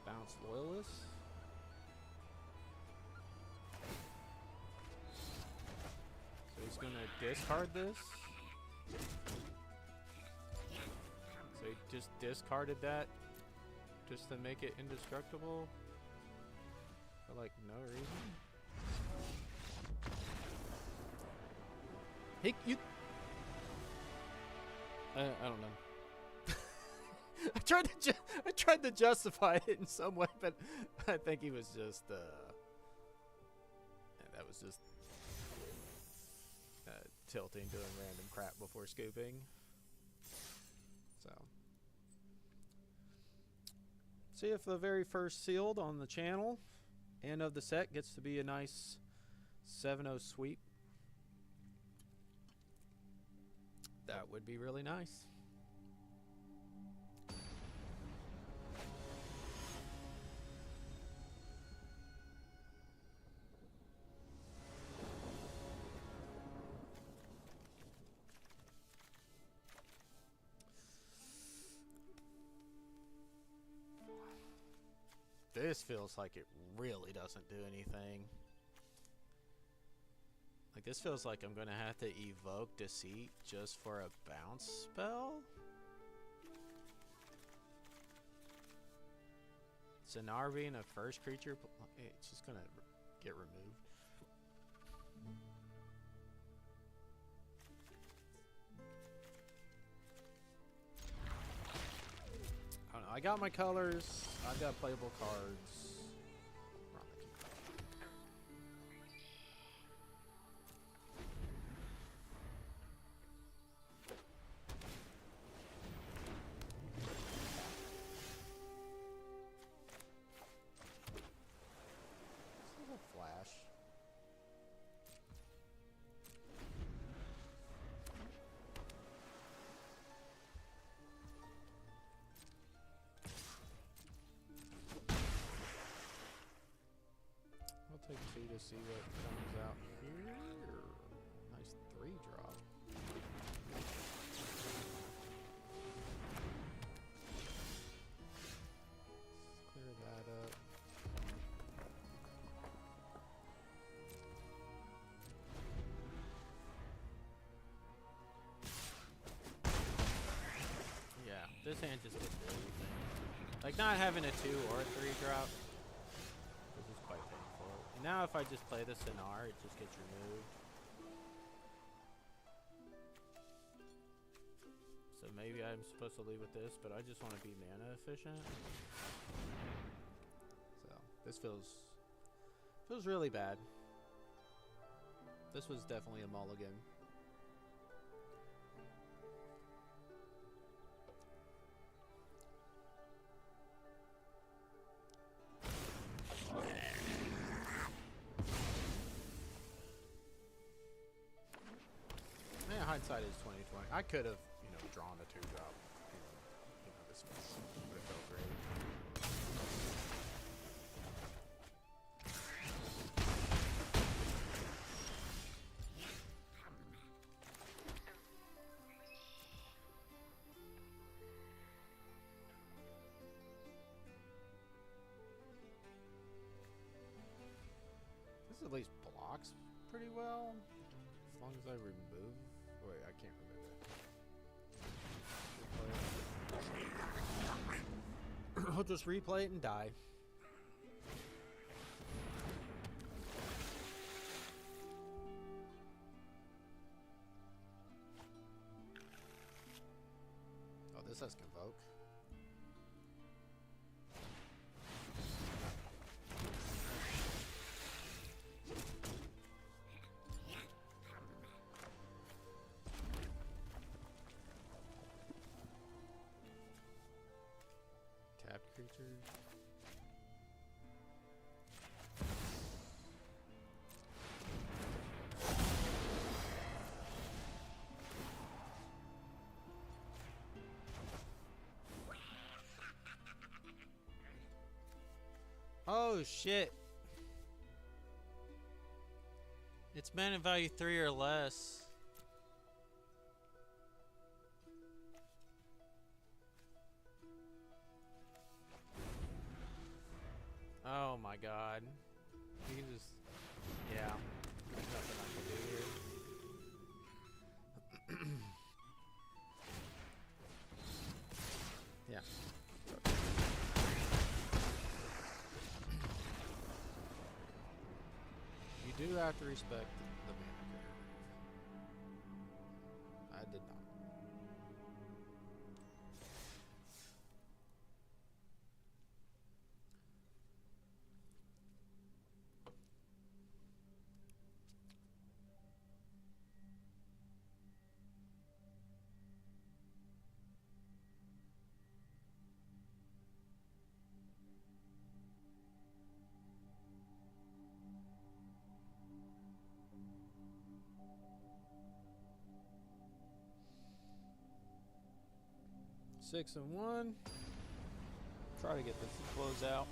bounce loyalist. So he's going to discard this. So he just discarded that just to make it indestructible for like no reason. Hey, you. I don't know. I tried to justify it in some way, but I think he was just that was just tilting, doing random crap before scooping. So, see if the very first sealed on the channel and of the set gets to be a nice 7-0 sweep. That would be really nice. This feels like it really doesn't do anything. Like, this feels like I'm gonna have to evoke Deceit just for a bounce spell? Sonar being a first creature, it's just gonna get removed. I don't know, I got my colors, I've got playable cards. Take 2 to see what comes out here. Nice 3-drop. Clear that up. Yeah, this hand just didn't do anything. Like, not having a 2 or a 3-drop. Now if I just play the Sonar, it just gets removed. So maybe I'm supposed to leave with this, but I just want to be mana efficient. So this feels really bad. This was definitely a mulligan. Hindsight is 2020. I could have, drawn a 2-drop. This would have felt great. This at least blocks pretty well, as long as I remove. Wait, I can't remove it. I'll just replay it and die. Oh, this has Convoke. Creatures. Oh shit. It's mana value 3 or less. Oh my god. You can just... Yeah. There's nothing I can do here. Yeah. You do have to respect the mana curve. I did not. Six and one. Try to get this to close out.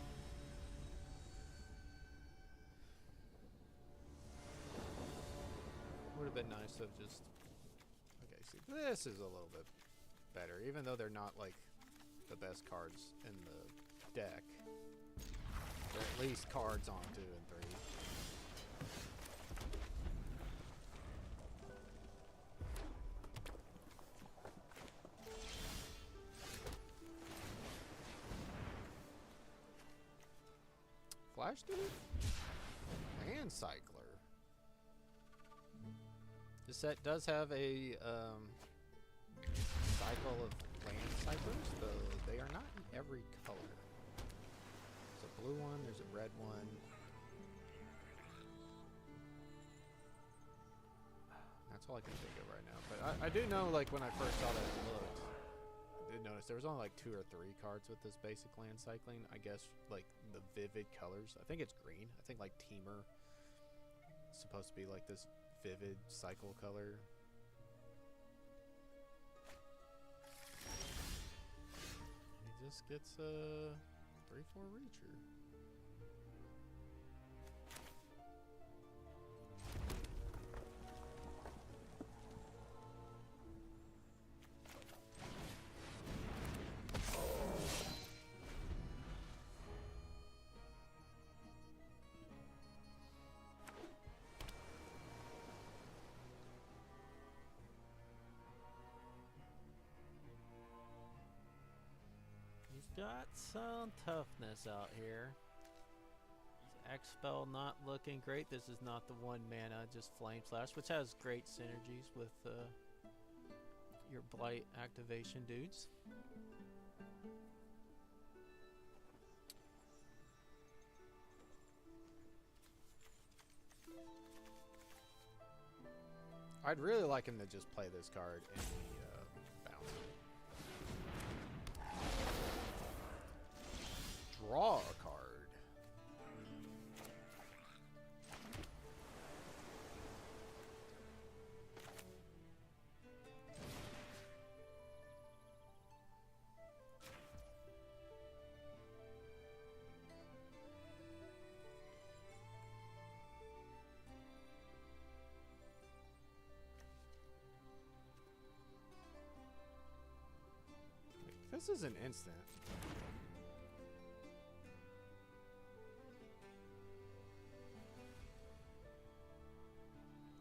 Would have been nice to have just... Okay, see, this is a little bit better, even though they're not, like, the best cards in the deck. They're at least cards on 2 and 3. Flash dude? And Cycler. This set does have a cycle of land cyclers, though they are not in every color. There's a blue one, there's a red one. That's all I can think of right now. But I do know, like, when I first saw that it looked, I did notice there was only like 2 or 3 cards with this basic land cycling. I guess, like, the vivid colors. I think it's green. I think, like, Teamer is supposed to be, like, this vivid cycle color. He just gets a 3/4 reacher. Got some toughness out here. Expel not looking great. This is not the 1 mana, just Flame Slash, which has great synergies with your Blight activation dudes. I'd really like him to just play this card in the bounce. Draw a card. This is an instant.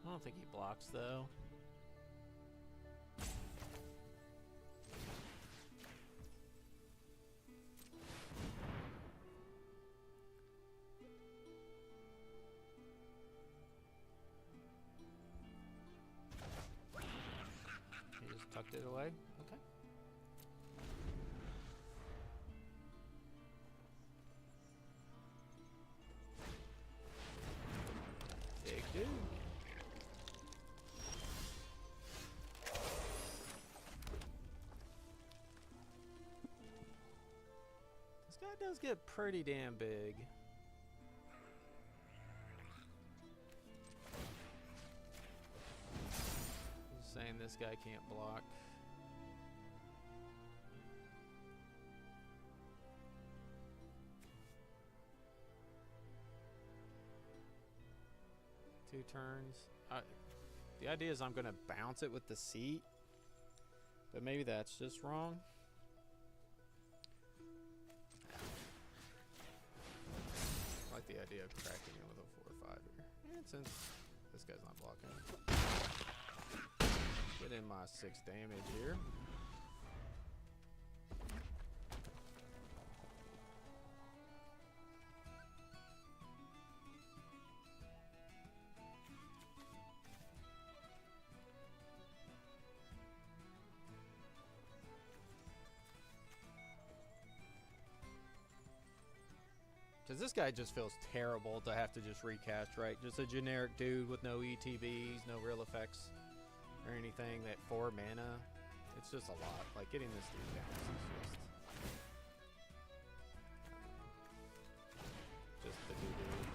I don't think he blocks, though. He just tucked it away. Okay. Big dude. This guy does get pretty damn big. Just saying this guy can't block. Two turns. The idea is I'm going to bounce it with the seat, but maybe that's just wrong. I like the idea of cracking it with a 4 or 5 here. And since this guy's not blocking, get in my 6 damage here. Because this guy just feels terrible to have to just recast, right? Just a generic dude with no ETBs, no real effects or anything. That 4 mana, it's just a lot. Like, getting this dude down is just the doo-doo.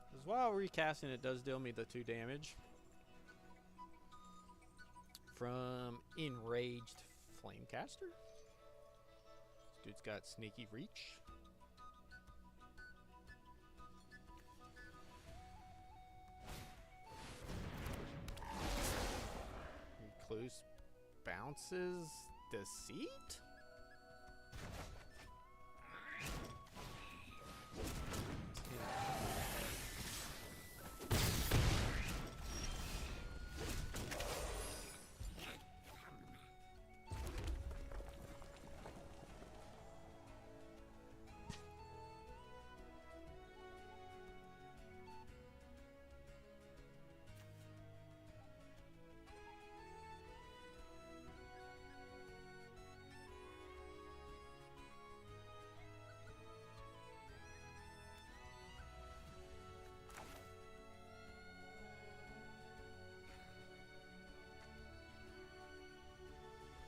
Because while recasting, it does deal me the 2 damage from Enraged Flamecaster. This dude's got Sneaky Reach. Recluse bounces Deceit?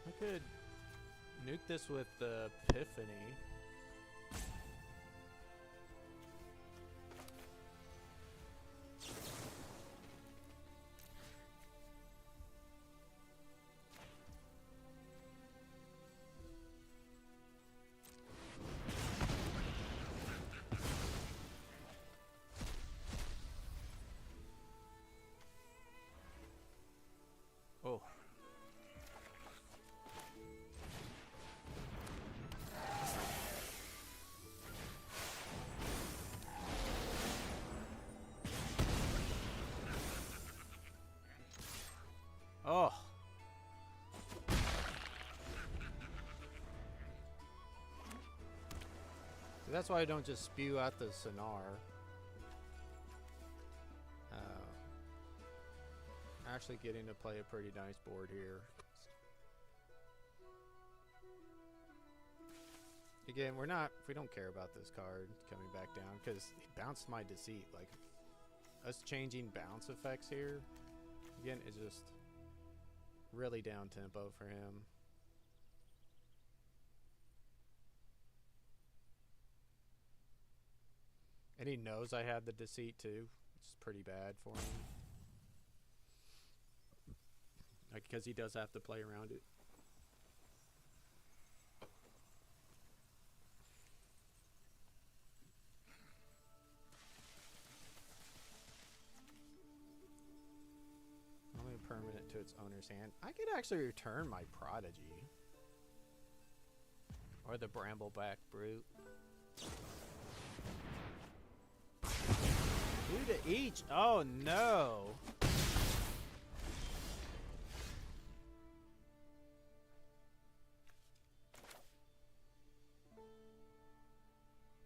I could nuke this with the Epiphany. Oh. Oh. See, that's why I don't just spew out the Sonar. Actually getting to play a pretty nice board here. Again, we don't care about this card coming back down because he bounced my Deceit. Like, us changing bounce effects here, again, is just really down tempo for him. And he knows I had the Deceit too, which is pretty bad for him. Like, because he does have to play around it. Only a permanent to its owner's hand. I could actually return my Prodigy. Or the Brambleback Brute. 2 to each. Oh no.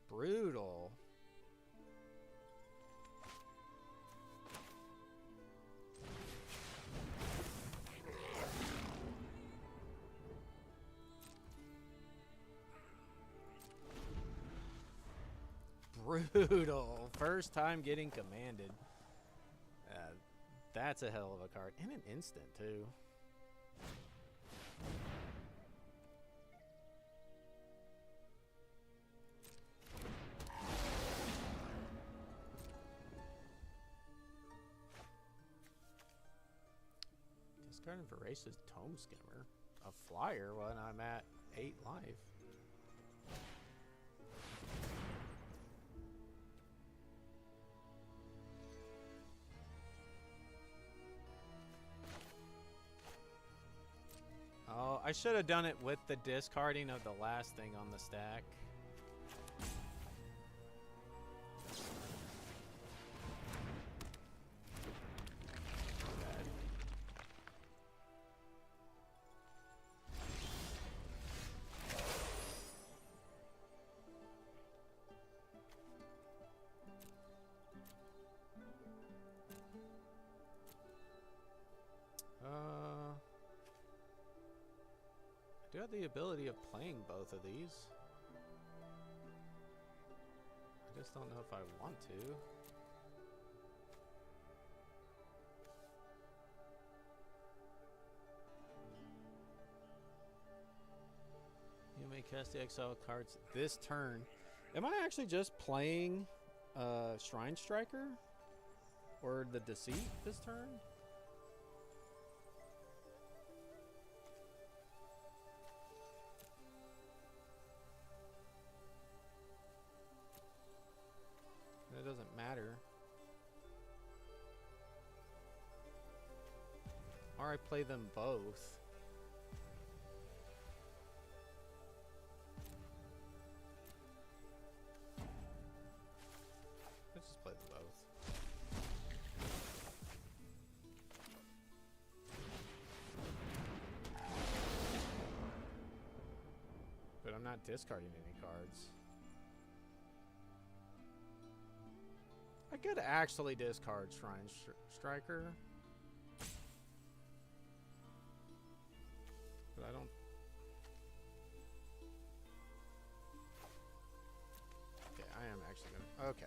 Brutal. Brutal. First time getting commanded. That's a hell of a card. And an instant, too. Discarding Voracious Tome Skimmer. A flyer when I'm at 8 life. I should have done it with the discarding of the last thing on the stack. I do have the ability of playing both of these. I just don't know if I want to. You may cast the exile cards this turn. Am I actually just playing Shrine Striker? Or the Deceit this turn? It doesn't matter. Or I play them both. Let's just play them both. But I'm not discarding any cards. I could actually discard Shrine Striker. But I don't... Okay, I am actually gonna... Okay.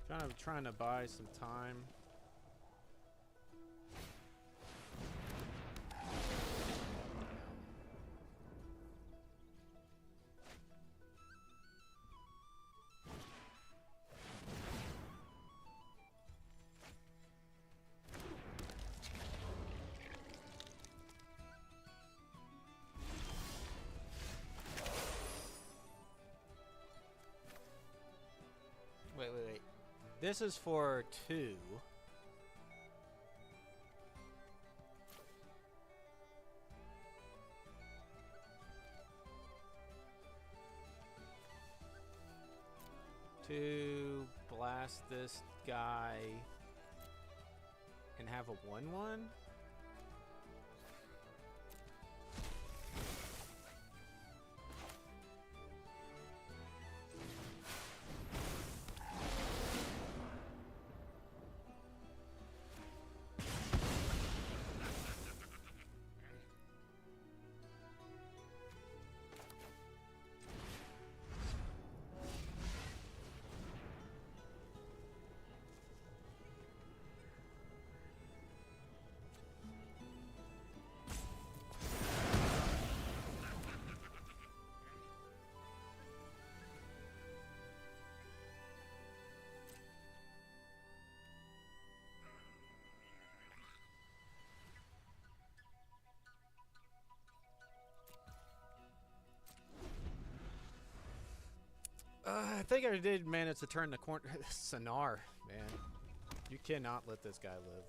Kind of trying to buy some time. Wait. This is for 2. To blast this guy and have a 1/1? I think I did manage to turn the corner. Sonar, man. You cannot let this guy live.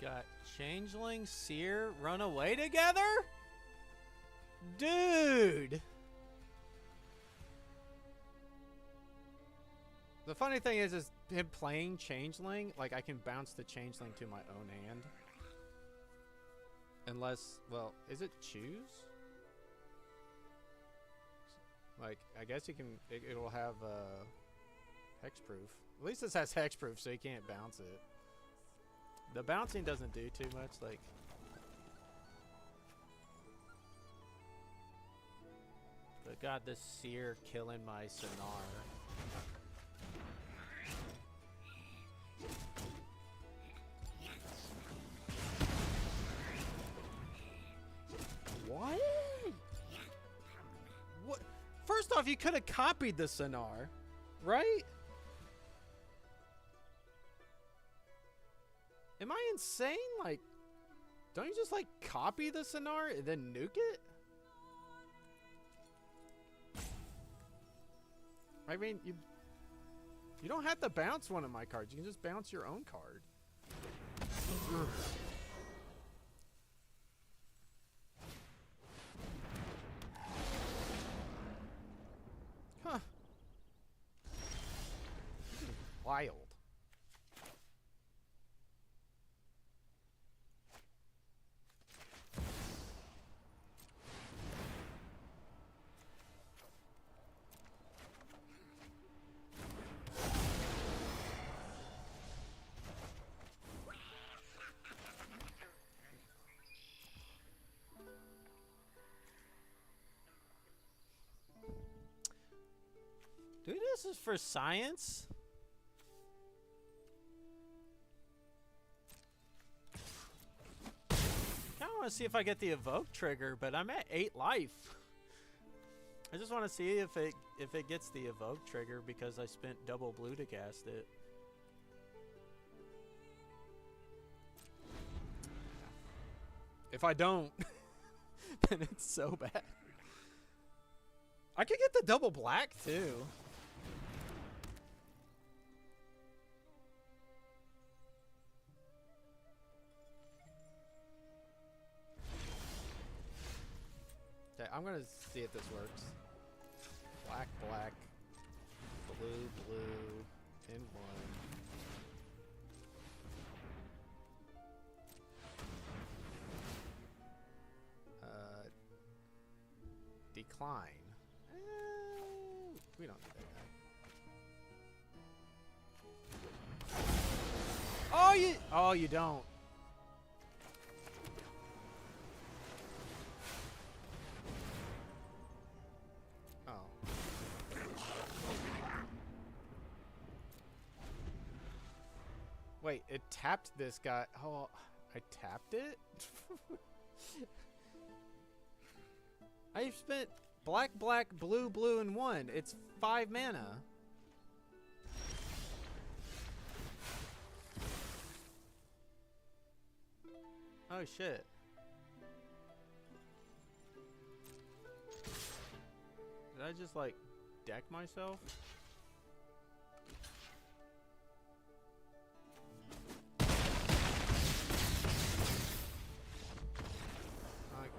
got Changeling, Seer, run away together? Dude! The funny thing is him playing Changeling, like I can bounce the Changeling to my own hand. Unless, well, is it choose? Like, I guess you can, it'll have hexproof. At least this has hexproof, so you can't bounce it. The bouncing doesn't do too much, like. But God, this Seer killing my Sonar. What? What? First off, you could have copied the Sonar, right? Am I insane? Like, don't you just like copy the Sonar and then nuke it? I mean, you don't have to bounce one of my cards. You can just bounce your own card. Huh. Wild. Dude, this is for science. I want to see if I get the evoke trigger, but I'm at 8 life. I just want to see if it gets the evoke trigger because I spent double blue to cast it. If I don't, then it's so bad. I could get the double black too. Okay, I'm gonna see if this works. Black, black, blue, blue, in one. Decline. We don't need that guy. Oh, you don't. Oh. Wait, it tapped this guy. Oh, I tapped it? I've spent black, black, blue, blue, and 1. It's 5 mana. Oh shit. Did I just like deck myself?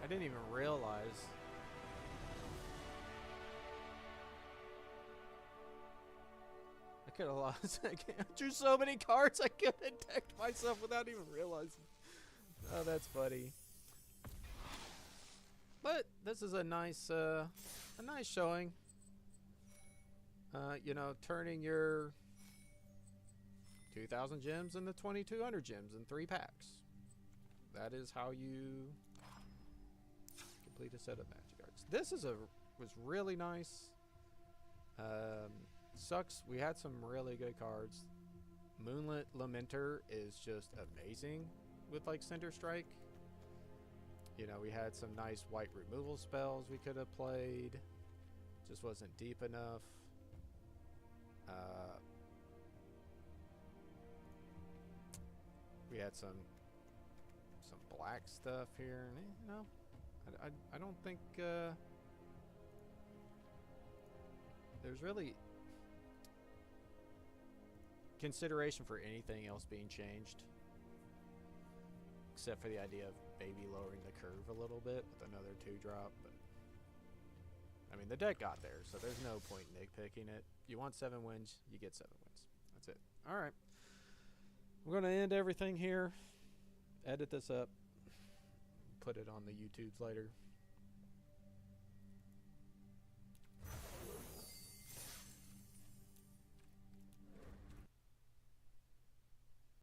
I didn't even realize. I could have lost. I drew so many cards I could have decked myself without even realizing. Oh, that's funny. But this is a nice showing. You know, turning your 2,000 gems into 2,200 gems in 3 packs. That is how you complete a set of magic cards. This is was really nice. Sucks. We had some really good cards. Moonlit Lamenter is just amazing with like Cinder Strike. You know, we had some nice white removal spells we could have played. Just wasn't deep enough. We had some black stuff here, and you know, I don't think there's really consideration for anything else being changed. except for the idea of maybe lowering the curve a little bit with another 2-drop. But I mean, the deck got there, so there's no point nitpicking it. You want 7 wins, you get 7 wins. That's it. All right. We're going to end everything here. Edit this up. Put it on the YouTubes later.